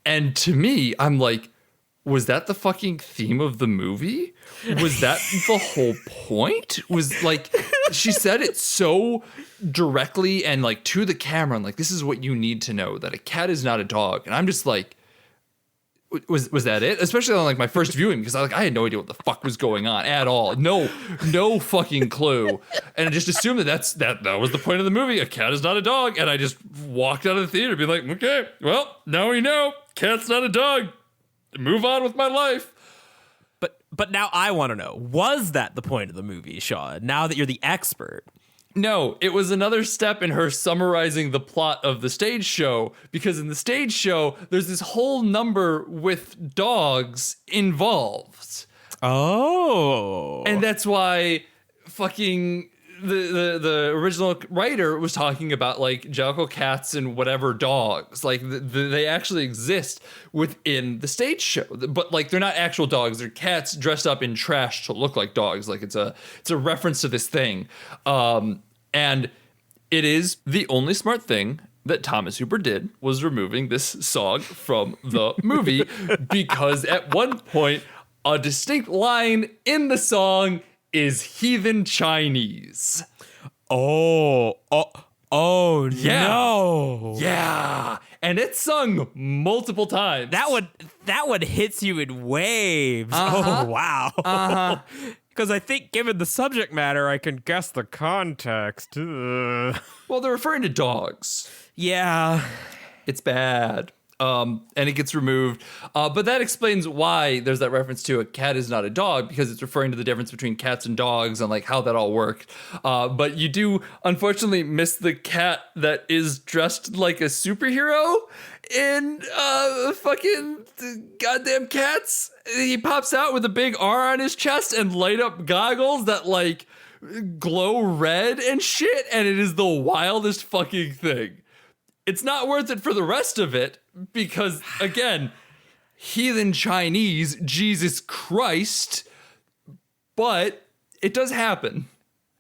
And to me, I'm like, was that the fucking theme of the movie? Was that the whole point? Was like, she said it so directly and like to the camera, and like, this is what you need to know, that a cat is not a dog. And I'm just like, was that it? Especially on like my first viewing, because I had no idea what the fuck was going on at all. No fucking clue. And I just assumed that was the point of the movie. A cat is not a dog. And I just walked out of the theater being like, okay, well, now we know. Cat's not a dog. Move on with my life. But now I want to know, was that the point of the movie, Sean? Now that you're the expert. No, it was another step in her summarizing the plot of the stage show, because in the stage show, there's this whole number with dogs involved. Oh. And that's why fucking the original writer was talking about like Jellicle cats and whatever dogs. Like they actually exist within the stage show, but like they're not actual dogs. They're cats dressed up in trash to look like dogs. Like it's a reference to this thing. And it is the only smart thing that Thomas Hooper did, was removing this song from the movie, because at one point a distinct line in the song is heathen Chinese. Oh, Yeah. no. Yeah. And it's sung multiple times. That one hits you in waves. Uh-huh. Oh, wow. Because I think given the subject matter, I can guess the context. Ugh. Well, they're referring to dogs. Yeah. It's bad. And it gets removed. But that explains why there's that reference to a cat is not a dog, because it's referring to the difference between cats and dogs and like how that all worked. But you do unfortunately miss the cat that is dressed like a superhero in fucking goddamn Cats. He pops out with a big R on his chest and light up goggles that like glow red and shit. And it is the wildest fucking thing. It's not worth it for the rest of it because, again, heathen Chinese, Jesus Christ, but it does happen.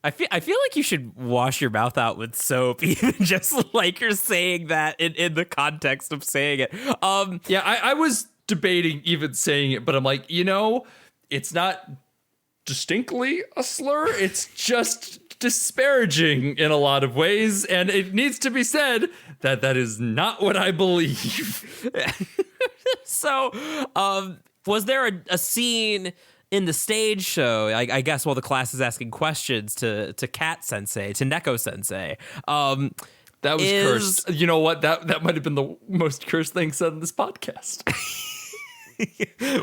I feel like you should wash your mouth out with soap, even just like you're saying that in the context of saying it. Yeah, I was debating even saying it, but I'm like, it's not distinctly a slur. It's just disparaging in a lot of ways, and it needs to be said that that is not what I believe. So, was there a scene in the stage show, I guess while the class is asking questions to Cat Sensei, to Neko Sensei, that was cursed. You know what? That might have been the most cursed thing said in this podcast.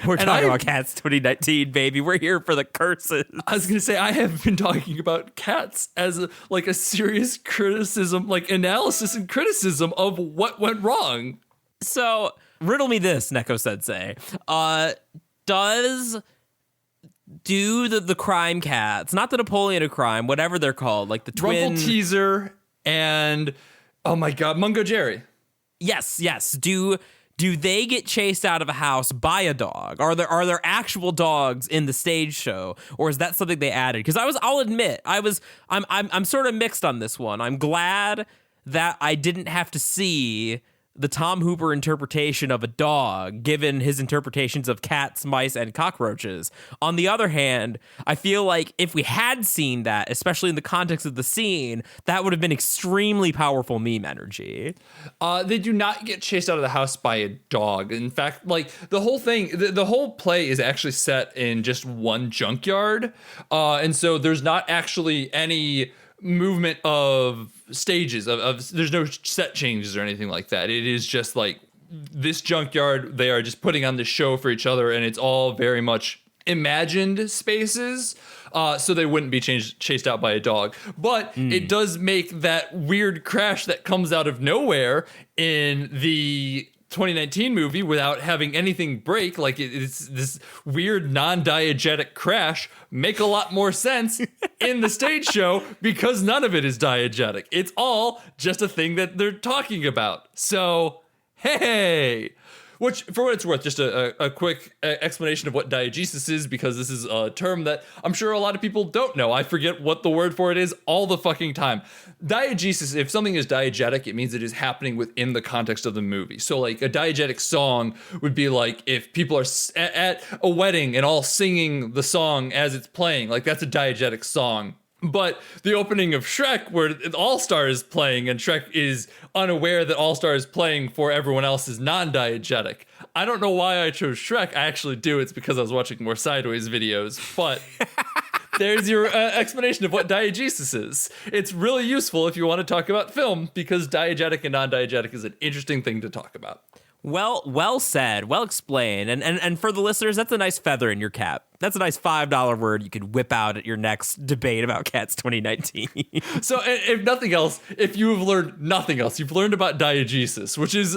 We're talking about Cats 2019, baby. We're here for the curses. I was going to say, I have been talking about Cats as a serious criticism, like analysis and criticism of what went wrong. So, riddle me this, Neko Sensei. Do the crime cats, not the Napoleon of crime, whatever they're called, like the twin... Rumple Teaser and, oh my God, Mungo Jerry. Yes. Do they get chased out of a house by a dog? Are there actual dogs in the stage show, or is that something they added? Because I'll admit, I'm sort of mixed on this one. I'm glad that I didn't have to see the Tom Hooper interpretation of a dog, given his interpretations of cats, mice, and cockroaches. On the other hand, I feel like if we had seen that, especially in the context of the scene, that would have been extremely powerful meme energy. They do not get chased out of the house by a dog. In fact, like the whole thing, the whole play is actually set in just one junkyard. And so there's not actually any movement of stages of there's no set changes or anything like that. It is just like this junkyard, they are just putting on this show for each other, and it's all very much imagined spaces, so they wouldn't be chased out by a dog. But it does make that weird crash that comes out of nowhere in the 2019 movie without having anything break, like it's this weird non-diegetic crash, make a lot more sense in the stage show because none of it is diegetic. It's all just a thing that they're talking about. So, hey! Which, for what it's worth, just a quick explanation of what diegesis is, because this is a term that I'm sure a lot of people don't know. I forget what the word for it is all the fucking time. Diegesis, if something is diegetic, it means it is happening within the context of the movie. So, like, a diegetic song would be like if people are at a wedding and all singing the song as it's playing. Like, that's a diegetic song. But the opening of Shrek, where All-Star is playing and Shrek is unaware that All-Star is playing for everyone else, is non-diegetic. I don't know why I chose Shrek. I actually do. It's because I was watching more Sideways videos. But there's your explanation of what diegesis is. It's really useful if you want to talk about film, because diegetic and non-diegetic is an interesting thing to talk about. Well said, well explained. And for the listeners, that's a nice feather in your cap. That's a nice $5 word you could whip out at your next debate about Cats 2019. So if nothing else, if you have learned nothing else, you've learned about diegesis, which is,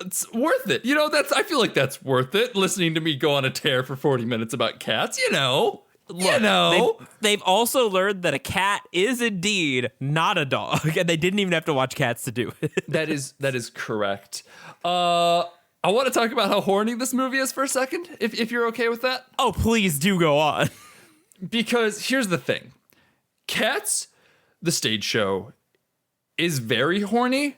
it's worth it. You know, I feel like that's worth it, listening to me go on a tear for 40 minutes about cats, you know. Look, they've also learned that a cat is indeed not a dog, and they didn't even have to watch Cats to do it. That is correct. I want to talk about how horny this movie is for a second, if you're okay with that. Oh, please do go on. Because here's the thing. Cats, the stage show, is very horny,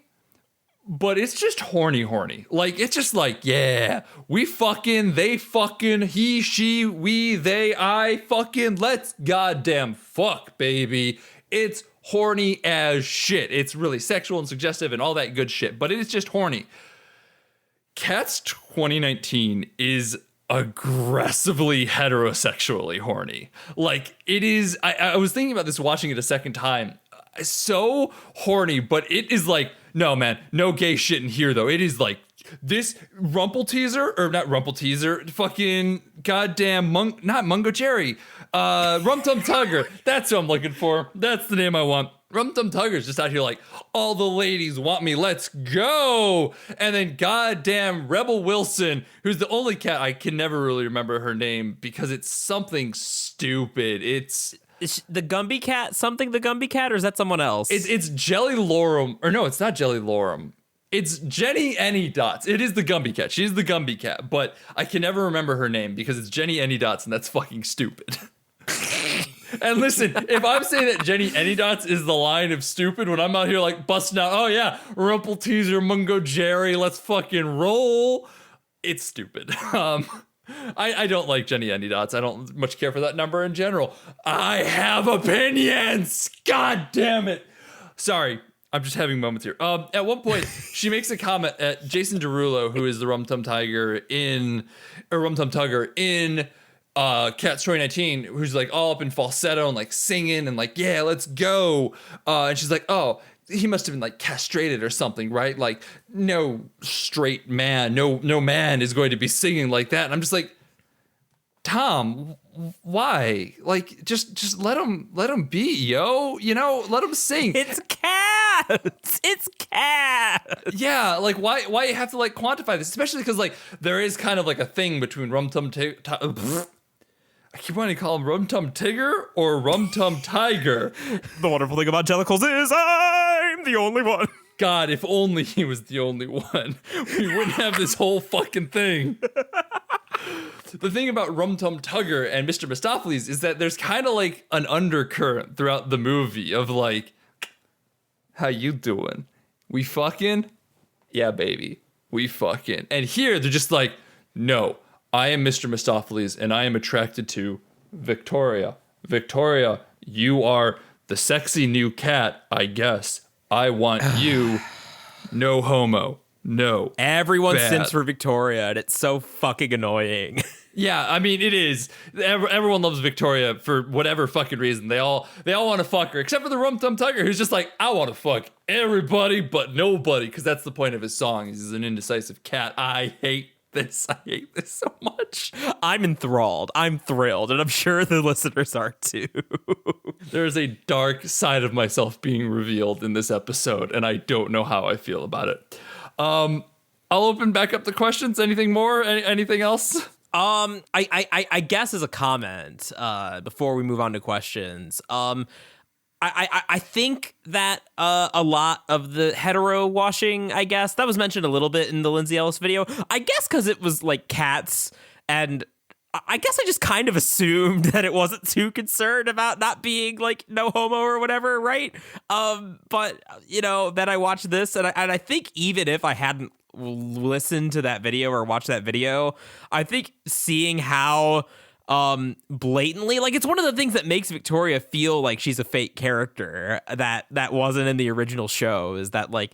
but it's just horny. Like, it's just like, yeah, we fucking, they fucking, he, she, we, they, I fucking, let's goddamn fuck, baby. It's horny as shit. It's really sexual and suggestive and all that good shit, but it is just horny. Cats 2019 is aggressively heterosexually horny. Like, it is, I was thinking about this watching it a second time. So horny, but it is like, no, man, no gay shit in here, though. It is like this Rumple teaser, or not Rumple teaser, fucking goddamn not Mungo Jerry, Rum Tum Tugger. That's what I'm looking for. That's the name I want. Rum Tum Tugger's just out here like, all the ladies want me, let's go. And then goddamn Rebel Wilson, who's the only cat, I can never really remember her name because it's something stupid. It's the Gumby cat, something the Gumby cat, or is that someone else? It's Jelly Lorum, or no, it's not Jelly Lorum. It's Jenny Any Dots. It is the Gumby cat. She's the Gumby cat, but I can never remember her name because it's Jenny Any Dots, and that's fucking stupid. And listen, if I'm saying that Jenny Any Dots is the line of stupid when I'm out here like busting out, oh yeah, Rumple teaser, Mungo Jerry, let's fucking roll, it's stupid. I don't like Jenny Any Dots. I don't much care for that number in general. I have opinions. God damn it. Sorry, I'm just having moments here. At one point, she makes a comment at Jason Derulo, who is the Rum Tum Tugger in Cats 2019, who's like all up in falsetto and like singing and like, yeah, let's go. And she's like, oh, he must have been like castrated or something, right? Like, no straight man, no man is going to be singing like that. And I'm just like, Tom, why? Like, just let him be, yo. You know, let him sing. It's cats. It's cats. Yeah, like why you have to like quantify this, especially because like there is kind of like a thing between Rum Tum I keep wanting to call him Rum Tum Tigger or Rum Tum Tiger. The wonderful thing about Jellicles is I'm the only one. God, if only he was the only one, we wouldn't have this whole fucking thing. The thing about Rum Tum Tugger and Mr. Mistopheles is that there's kind of like an undercurrent throughout the movie of like, how you doing? We fucking? yeah, baby, we fucking. And here they're just like, no, I am Mr. Mistopheles and I am attracted to Victoria. Victoria, you are the sexy new cat, I guess. I want you. No homo. No. Everyone bad. simps for Victoria, and it's so fucking annoying. Yeah, I mean, it is. Everyone loves Victoria for whatever fucking reason. They all want to fuck her, except for the Rum Tum Tugger, who's just like, I want to fuck everybody but nobody, because that's the point of his song. He's an indecisive cat. I hate this. I hate this so much. I'm enthralled. I'm thrilled, and I'm sure the listeners are too. There's a dark side of myself being revealed in this episode, and I don't know how I feel about it. I'll open back up the questions. Anything more? Anything else? I guess as a comment, before we move on to questions, I think that a lot of the hetero washing, I guess, that was mentioned a little bit in the Lindsay Ellis video. I guess because it was like cats, and I guess I just kind of assumed that it wasn't too concerned about not being like no homo or whatever, right? But you know, then I watched this, and I think even if I hadn't listened to that video or watched that video, I think seeing how blatantly, like, it's one of the things that makes Victoria feel like she's a fake character that wasn't in the original show, is that like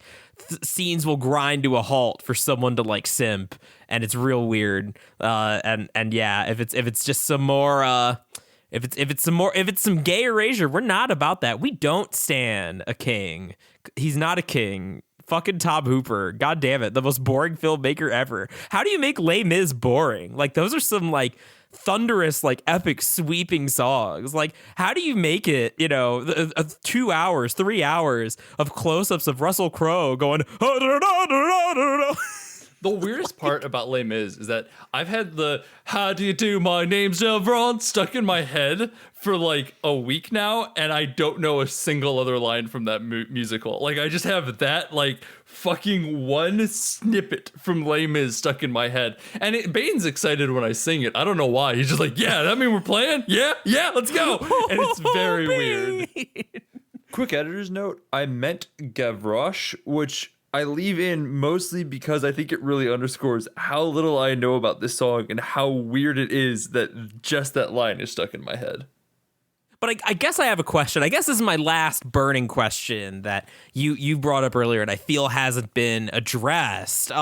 scenes will grind to a halt for someone to like simp, and it's real weird. And yeah, if it's just some more if it's some gay erasure, we're not about that. We don't stan a king. He's not a king. Fucking Tom Hooper. God damn it. The most boring filmmaker ever. How do you make Les Mis boring? Like, those are some like thunderous, like epic sweeping songs. Like, how do you make it, you know, 2 hours, 3 hours of close-ups of Russell Crowe going The weirdest part about Les Mis is that I've had the "How do you do? My name's Chevron" stuck in my head for like a week now, and I don't know a single other line from that musical. Like, I just have that like fucking one snippet from Les Mis stuck in my head, and Bane's excited when I sing it. I don't know why. He's just like, "Yeah, that mean we're playing? Yeah, let's go." And it's very weird. Quick editor's note: I meant Gavroche, which I leave in mostly because I think it really underscores how little I know about this song and how weird it is that just that line is stuck in my head. But I guess I have a question. I guess this is my last burning question that you brought up earlier, and I feel hasn't been addressed.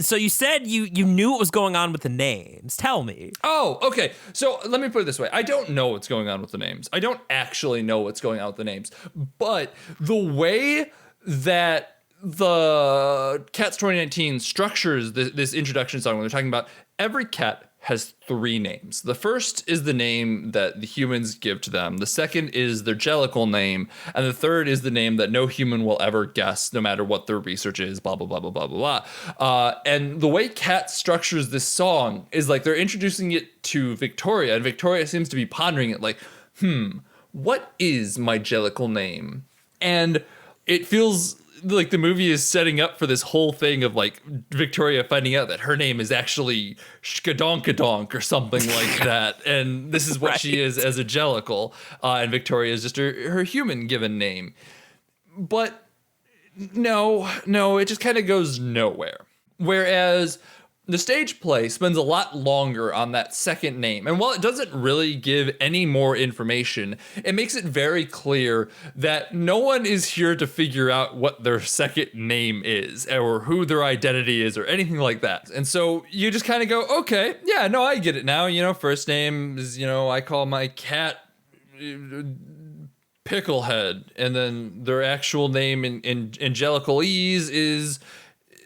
So you said you knew what was going on with the names. Tell me. Oh, okay. So let me put it this way. I don't know what's going on with the names. I don't actually know what's going on with the names. But the way that the Cats 2019 structures this introduction song, when they're talking about every cat has 3 names. The first is the name that the humans give to them. The second is their Jellicle name. And the third is the name that no human will ever guess, no matter what their research is, blah, blah, blah, blah, blah, blah, blah. And the way Cats structures this song is like they're introducing it to Victoria, and Victoria seems to be pondering it like, what is my Jellicle name? And it feels like the movie is setting up for this whole thing of like Victoria finding out that her name is actually Shkadonkadonk or something like that, and this is what she is as a Jellicle, and Victoria is just her human given name. But no, it just kind of goes nowhere. Whereas the stage play spends a lot longer on that second name. And while it doesn't really give any more information, it makes it very clear that no one is here to figure out what their second name is or who their identity is or anything like that. And so you just kind of go, okay, yeah, no, I get it now. You know, first name is, you know, I call my cat Picklehead. And then their actual name in Jellicleese is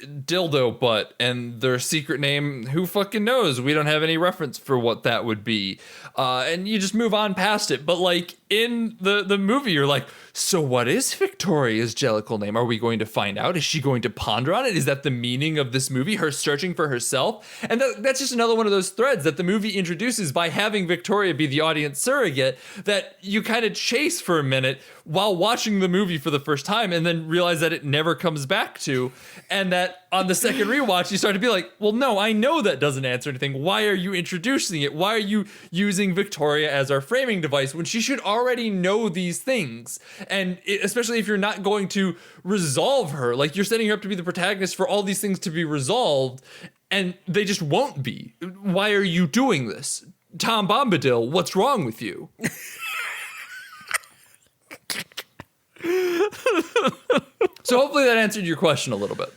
Dildo Butt, and their secret name, who fucking knows? We don't have any reference for what that would be. And you just move on past it. But like in the movie, you're like, so what is Victoria's Jellicle name? Are we going to find out? Is she going to ponder on it? Is that the meaning of this movie? Her searching for herself? And that's just another one of those threads that the movie introduces by having Victoria be the audience surrogate that you kind of chase for a minute while watching the movie for the first time, and then realize that it never comes back to. And that on the second rewatch, you start to be like, well, no, I know that doesn't answer anything. Why are you introducing it? Why are you using Victoria as our framing device when she should already already know these things. And especially if you're not going to resolve her, like you're setting her up to be the protagonist for all these things to be resolved, and they just won't be. Why are you doing this? Tom Bombadil, what's wrong with you? So hopefully that answered your question a little bit.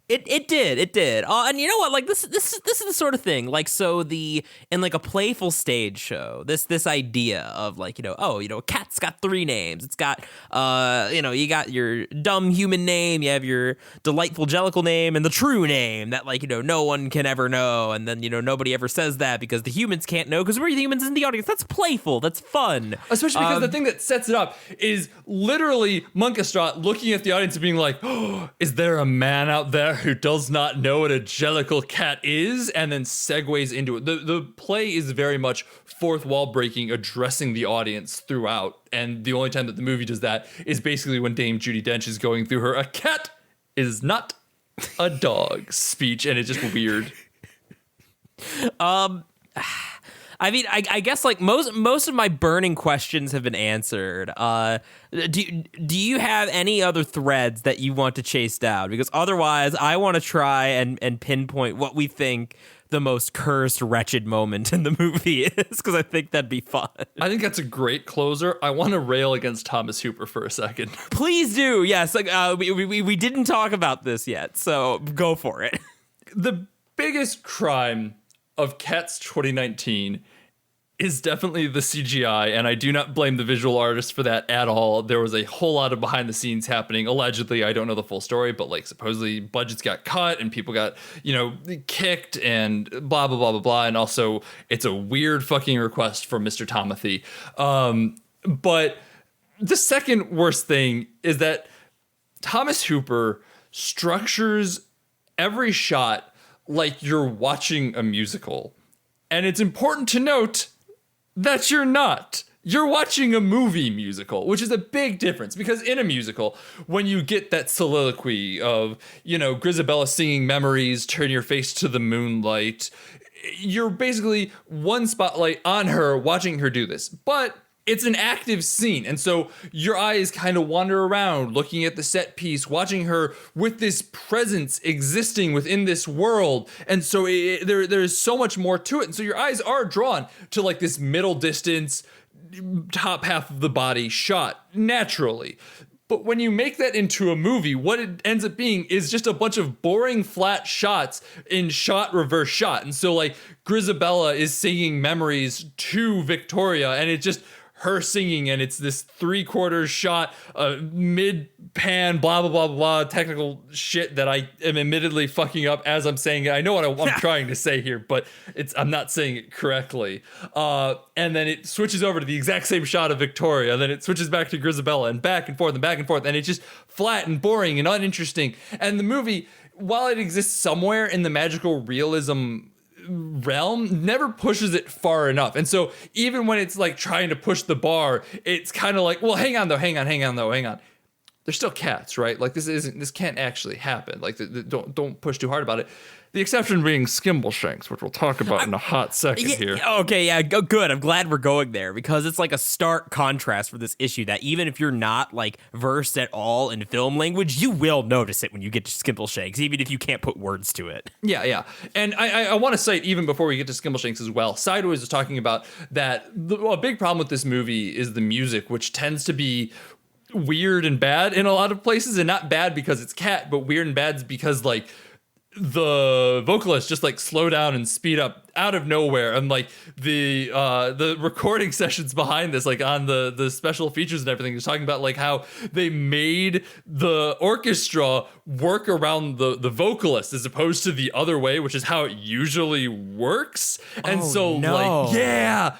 It did. And you know what? Like this is the sort of thing. Like in like a playful stage show, this idea of like, a cat's got 3 names. It's got you got your dumb human name, you have your delightful jellicle name, and the true name that like no one can ever know, and then nobody ever says that because the humans can't know because we're the humans in the audience. That's playful. That's fun. Especially because the thing that sets it up is literally Munkustrut looking at the audience and being like, oh, is there a man out there who does not know what a jellicle cat is, and then segues into it. The play is very much fourth wall breaking, addressing the audience throughout, and the only time that the movie does that is basically when Dame Judi Dench is going through her "a cat is not a dog" speech, and it's just weird. I mean, I guess like most of my burning questions have been answered. Do you have any other threads that you want to chase down? Because otherwise, I want to try and pinpoint what we think the most cursed, wretched moment in the movie is, because I think that'd be fun. I think that's a great closer. I want to rail against Thomas Hooper for a second. Please do. Yes, like we didn't talk about this yet, so go for it. The biggest crime of Cats 2019 is definitely the CGI, and I do not blame the visual artists for that at all. There was a whole lot of behind the scenes happening. Allegedly, I don't know the full story, but like supposedly budgets got cut and people got, kicked and blah, blah, blah, blah, blah. And also it's a weird fucking request from Mr. Tomothy. But the second worst thing is that Thomas Hooper structures every shot like you're watching a musical. And it's important to note that you're not. You're watching a movie musical, which is a big difference, because in a musical, when you get that soliloquy of, Grisabella singing Memories, Turn Your Face to the Moonlight, you're basically one spotlight on her, watching her do this. But it's an active scene, and so your eyes kind of wander around, looking at the set piece, watching her with this presence existing within this world, and so there's so much more to it, and so your eyes are drawn to like this middle distance, top half of the body shot naturally. But when you make that into a movie, what it ends up being is just a bunch of boring flat shots in shot reverse shot, and so like Grisabella is singing Memories to Victoria, and it's just her singing, and it's this 3/4 shot, mid pan, blah, blah, blah, blah, technical shit that I am admittedly fucking up as I'm saying it. I know what I'm trying to say here, but I'm not saying it correctly. And then it switches over to the exact same shot of Victoria, and then it switches back to Grisabella, and back and forth and back and forth, and it's just flat and boring and uninteresting. And the movie, while it exists somewhere in the magical realism realm, never pushes it far enough. And so even when it's like trying to push the bar, it's kind of like, well, hang on. There's still cats, right? Like this can't actually happen. Like don't push too hard about it. The exception being Skimbleshanks, which we'll talk about in a hot second here. Okay, yeah, good. I'm glad we're going there, because it's like a stark contrast for this issue that even if you're not like versed at all in film language, you will notice it when you get to Skimbleshanks, even if you can't put words to it. Yeah. And I want to cite, even before we get to Skimbleshanks as well, Sideways was talking about that a big problem with this movie is the music, which tends to be weird and bad in a lot of places, and not bad because it's cat, but weird and bad because like the vocalists just like slow down and speed up out of nowhere, and like the recording sessions behind this, like on the special features and everything, is talking about like how they made the orchestra work around the vocalist as opposed to the other way, which is how it usually works. And the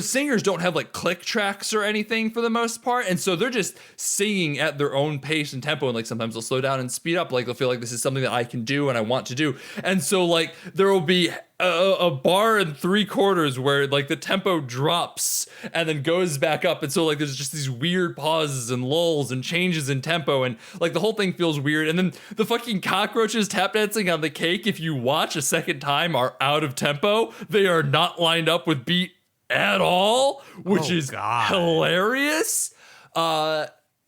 singers don't have like click tracks or anything for the most part, and so they're just singing at their own pace and tempo, and like sometimes they'll slow down and speed up, like they'll feel like this is something that I can do and I want to do. And so like there will be a bar and 3/4 where like the tempo drops and then goes back up, and so like there's just these weird pauses and lulls and changes in tempo, and like the whole thing feels weird. And then the fucking cockroaches tap dancing on the cake, if you watch a second time, are out of tempo. They are not lined up with beat at all, which Oh, is God. hilarious.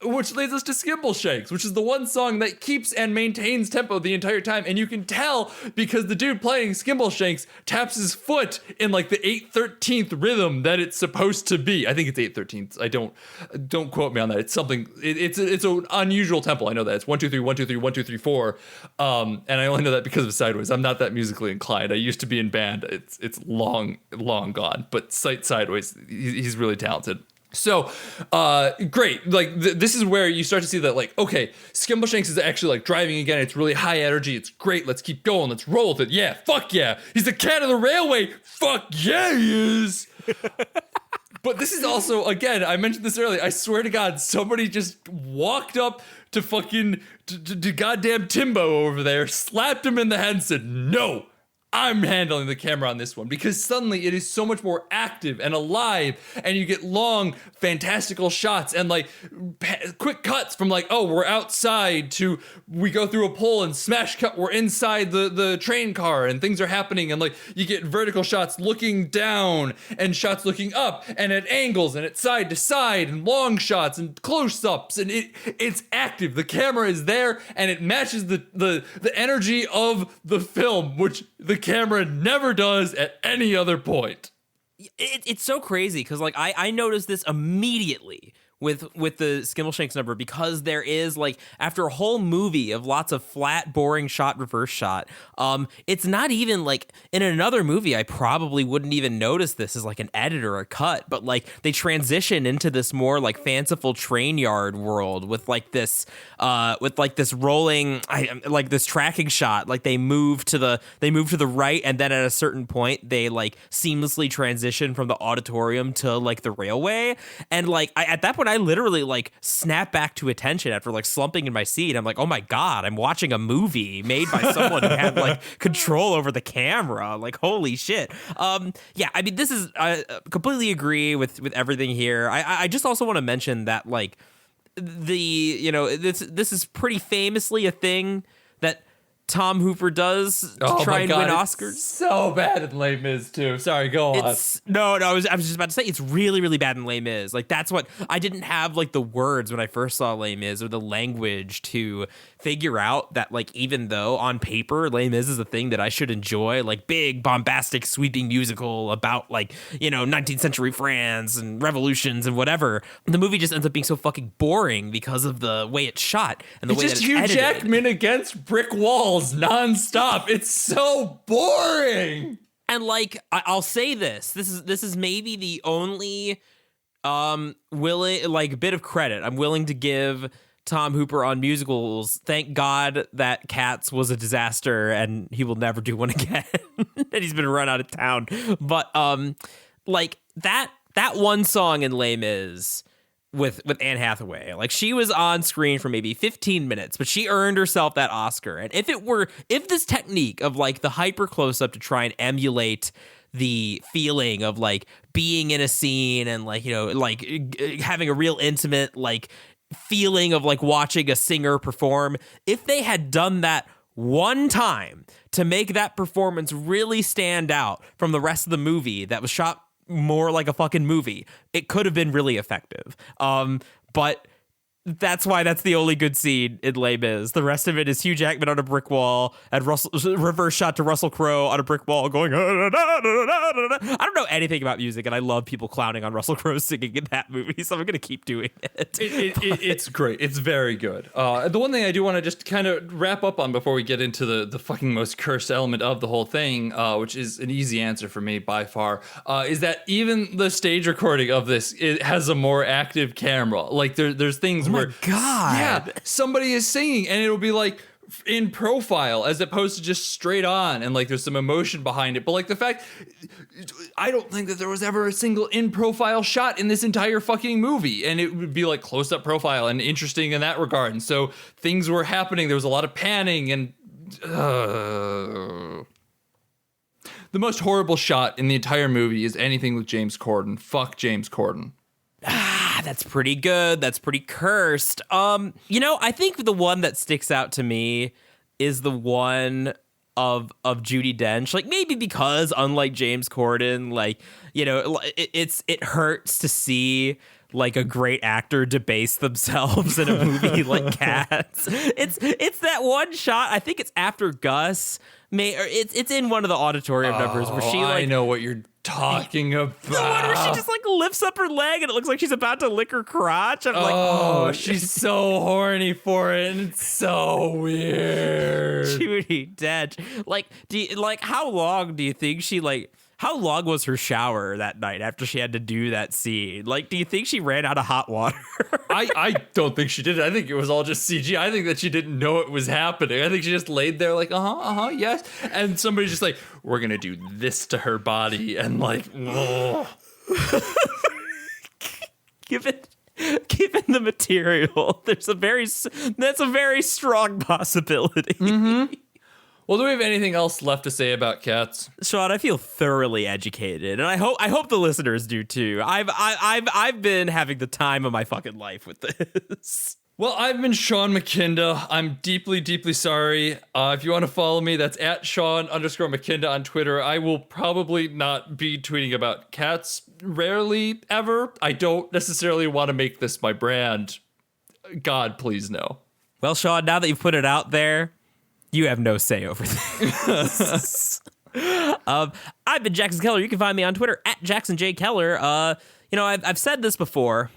Which leads us to Skimble Shakes, which is the one song that keeps and maintains tempo the entire time. And you can tell because the dude playing Skimble Shakes taps his foot in like the 8/13th rhythm that it's supposed to be. I think it's 8/13. Don't quote me on that. It's something. It's an unusual tempo. I know that it's 1 2 3 1 2 3 1 2 3 4. And I only know that because of Sideways. I'm not that musically inclined. I used to be in band. It's long gone. But Sideways, he's really talented. So, great. Like, this is where you start to see that, like, okay, Skimbleshanks is actually, like, driving again. It's really high energy. It's great. Let's keep going. Let's roll with it. Yeah, fuck yeah. He's the cat of the railway. Fuck yeah, he is. But this is also, again, I mentioned this earlier. I swear to God, somebody just walked up to fucking, to goddamn Timbo over there, slapped him in the head and said, no. I'm handling the camera on this one because suddenly it is so much more active and alive and you get long, fantastical shots and like quick cuts from like, oh, we're outside to we go through a pole and smash cut. We're inside the train car and things are happening. And like you get vertical shots looking down and shots looking up and at angles and at side to side and long shots and close ups. And it's active. The camera is there and it matches the energy of the film, which the camera never does at any other point. It's so crazy because like I noticed this immediately with the Skimbleshanks number because there is like after a whole movie of lots of flat, boring shot, reverse shot. It's not even like in another movie I probably wouldn't even notice this as like an edit or a cut, but like they transition into this more like fanciful train yard world with this rolling like this tracking shot. Like they move to the right and then at a certain point they like seamlessly transition from the auditorium to like the railway and like at that point I literally like snap back to attention after like slumping in my seat. I'm like, oh my God, I'm watching a movie made by someone who had like control over the camera. Like, holy shit. Yeah, I mean, this is, I completely agree with everything here. I just also want to mention that like this is pretty famously a thing that Tom Hooper does to try and win Oscars. So bad in Les Mis too. Sorry, go on. No, I was just about to say it's really, really bad in Les Mis. Like that's what I didn't have like the words when I first saw Les Mis or the language to figure out that like even though on paper Les Mis is a thing that I should enjoy, like big bombastic sweeping musical about like 19th century France and revolutions and whatever, the movie just ends up being so fucking boring because of the way it's shot and the way that it's Hugh edited. Jackman against brick walls nonstop. It's so boring. And like I'll say this is maybe the only willing like bit of credit I'm willing to give Tom Hooper on musicals. Thank God that Cats was a disaster and he will never do one again. And he's been run out of town. But like that one song in Les Mis with Anne Hathaway, like she was on screen for maybe 15 minutes, but she earned herself that Oscar. And if this technique of like the hyper close up to try and emulate the feeling of like being in a scene and like like having a real intimate like feeling of like watching a singer perform, if they had done that one time to make that performance really stand out from the rest of the movie that was shot more like a fucking movie, it could have been really effective. But that's why that's the only good scene in Les Mis. The rest of it is Hugh Jackman on a brick wall and reverse shot to Russell Crowe on a brick wall going. I don't know anything about music, and I love people clowning on Russell Crowe singing in that movie, so I'm gonna keep doing it. It's great. It's very good. The one thing I do want to just kind of wrap up on before we get into the fucking most cursed element of the whole thing, which is an easy answer for me by far, is that even the stage recording of this, it has a more active camera. Like there's things where God. Yeah, somebody is singing and it'll be like in profile as opposed to just straight on and like there's some emotion behind it. But like the fact, I don't think that there was ever a single in profile shot in this entire fucking movie, and it would be like close up profile and interesting in that regard. And so things were happening. There was a lot of panning and the most horrible shot in the entire movie is anything with James Corden. Fuck James Corden. That's pretty good. That's pretty cursed. I think the one that sticks out to me is the one of Judi Dench, like maybe because unlike James Corden, like, you know, it hurts to see like a great actor debase themselves in a movie like Cats. It's that one shot, I think it's after Gus it's in one of the auditorium numbers where she like, I know what you're talking about. the one where she just like lifts up her leg and it looks like she's about to lick her crotch. I'm like, oh, she's so horny for it, and it's so weird. Judi Dench. Like, how long do you think she like? How long was her shower that night after she had to do that scene? Like, do you think she ran out of hot water? I don't think she did it. I think it was all just CG. I think that she didn't know it was happening. I think she just laid there like, yes. And somebody's just like, we're going to do this to her body. And like, ugh. Given the material, that's a very strong possibility. Mm-hmm. Well, do we have anything else left to say about Cats? Sean, I feel thoroughly educated, and I hope the listeners do too. I've been having the time of my fucking life with this. Well, I've been Sean McKinda. I'm deeply, deeply sorry. If you want to follow me, that's at Sean_McKinda on Twitter. I will probably not be tweeting about Cats, rarely, ever. I don't necessarily want to make this my brand. God, please no. Well, Sean, now that you've put it out there, you have no say over this. I've been Jackson Keller. You can find me on Twitter at Jackson J. Keller. I've said this before,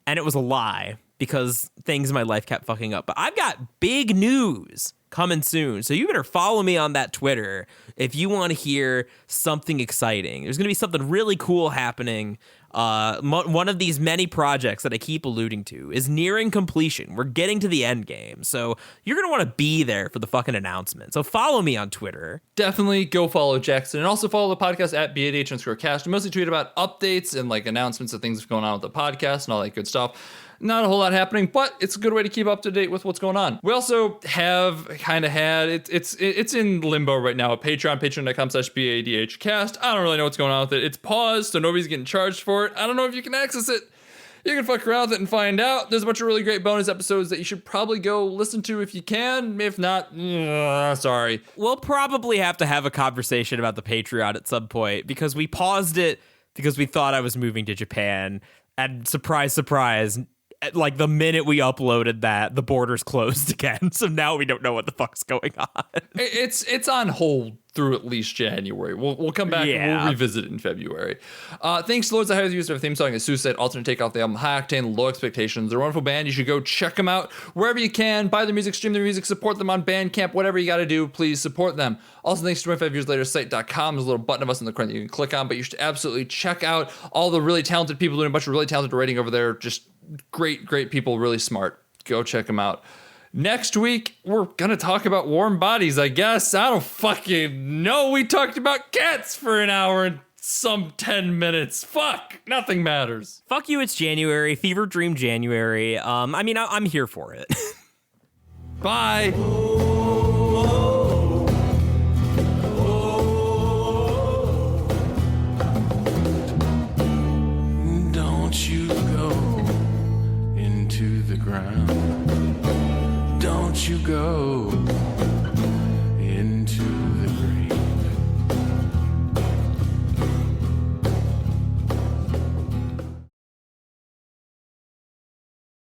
and it was a lie because things in my life kept fucking up. But I've got big news coming soon. So you better follow me on that Twitter if you want to hear something exciting. There's going to be something really cool happening. One of these many projects that I keep alluding to is nearing completion. We're getting to the end game. So you're going to want to be there for the fucking announcement. So follow me on Twitter. Definitely go follow Jackson, and also follow the podcast at BADH_cast. We mostly tweet about updates and like announcements of things going on with the podcast and all that good stuff. Not a whole lot happening, but it's a good way to keep up to date with what's going on. We also have kind of had it's in limbo right now at patreon.com/BADHcast. I don't really know what's going on with it. It's paused, so nobody's getting charged for it. I don't know if you can access it. You can fuck around with it and find out. There's a bunch of really great bonus episodes that you should probably go listen to if you can. If not, sorry. We'll probably have to have a conversation about the Patreon at some point because we paused it because we thought I was moving to Japan. And surprise, surprise, like the minute we uploaded that, the borders closed again. So now we don't know what the fuck's going on. It's on hold through at least January. We'll come back and we'll revisit it in February. Thanks to Lords of Highways Use of theme song is Suicide, alternate take off the album High Octane, Low Expectations. They're a wonderful band. You should go check them out wherever you can. Buy their music, stream their music, support them on Bandcamp, whatever you got to do, please support them. Also, thanks to 25 Years Later Site.com. There's a little button of us in the corner that you can click on, but you should absolutely check out all the really talented people doing a bunch of really talented writing over there. Just great people, really smart. Go check them out. Next week, we're going to talk about warm bodies, I guess. I don't fucking know. We talked about Cats for an hour and some 10 minutes. Fuck, nothing matters. Fuck you, it's January. Fever Dream January. I'm here for it. Bye. Don't you go into the ground. Don't you go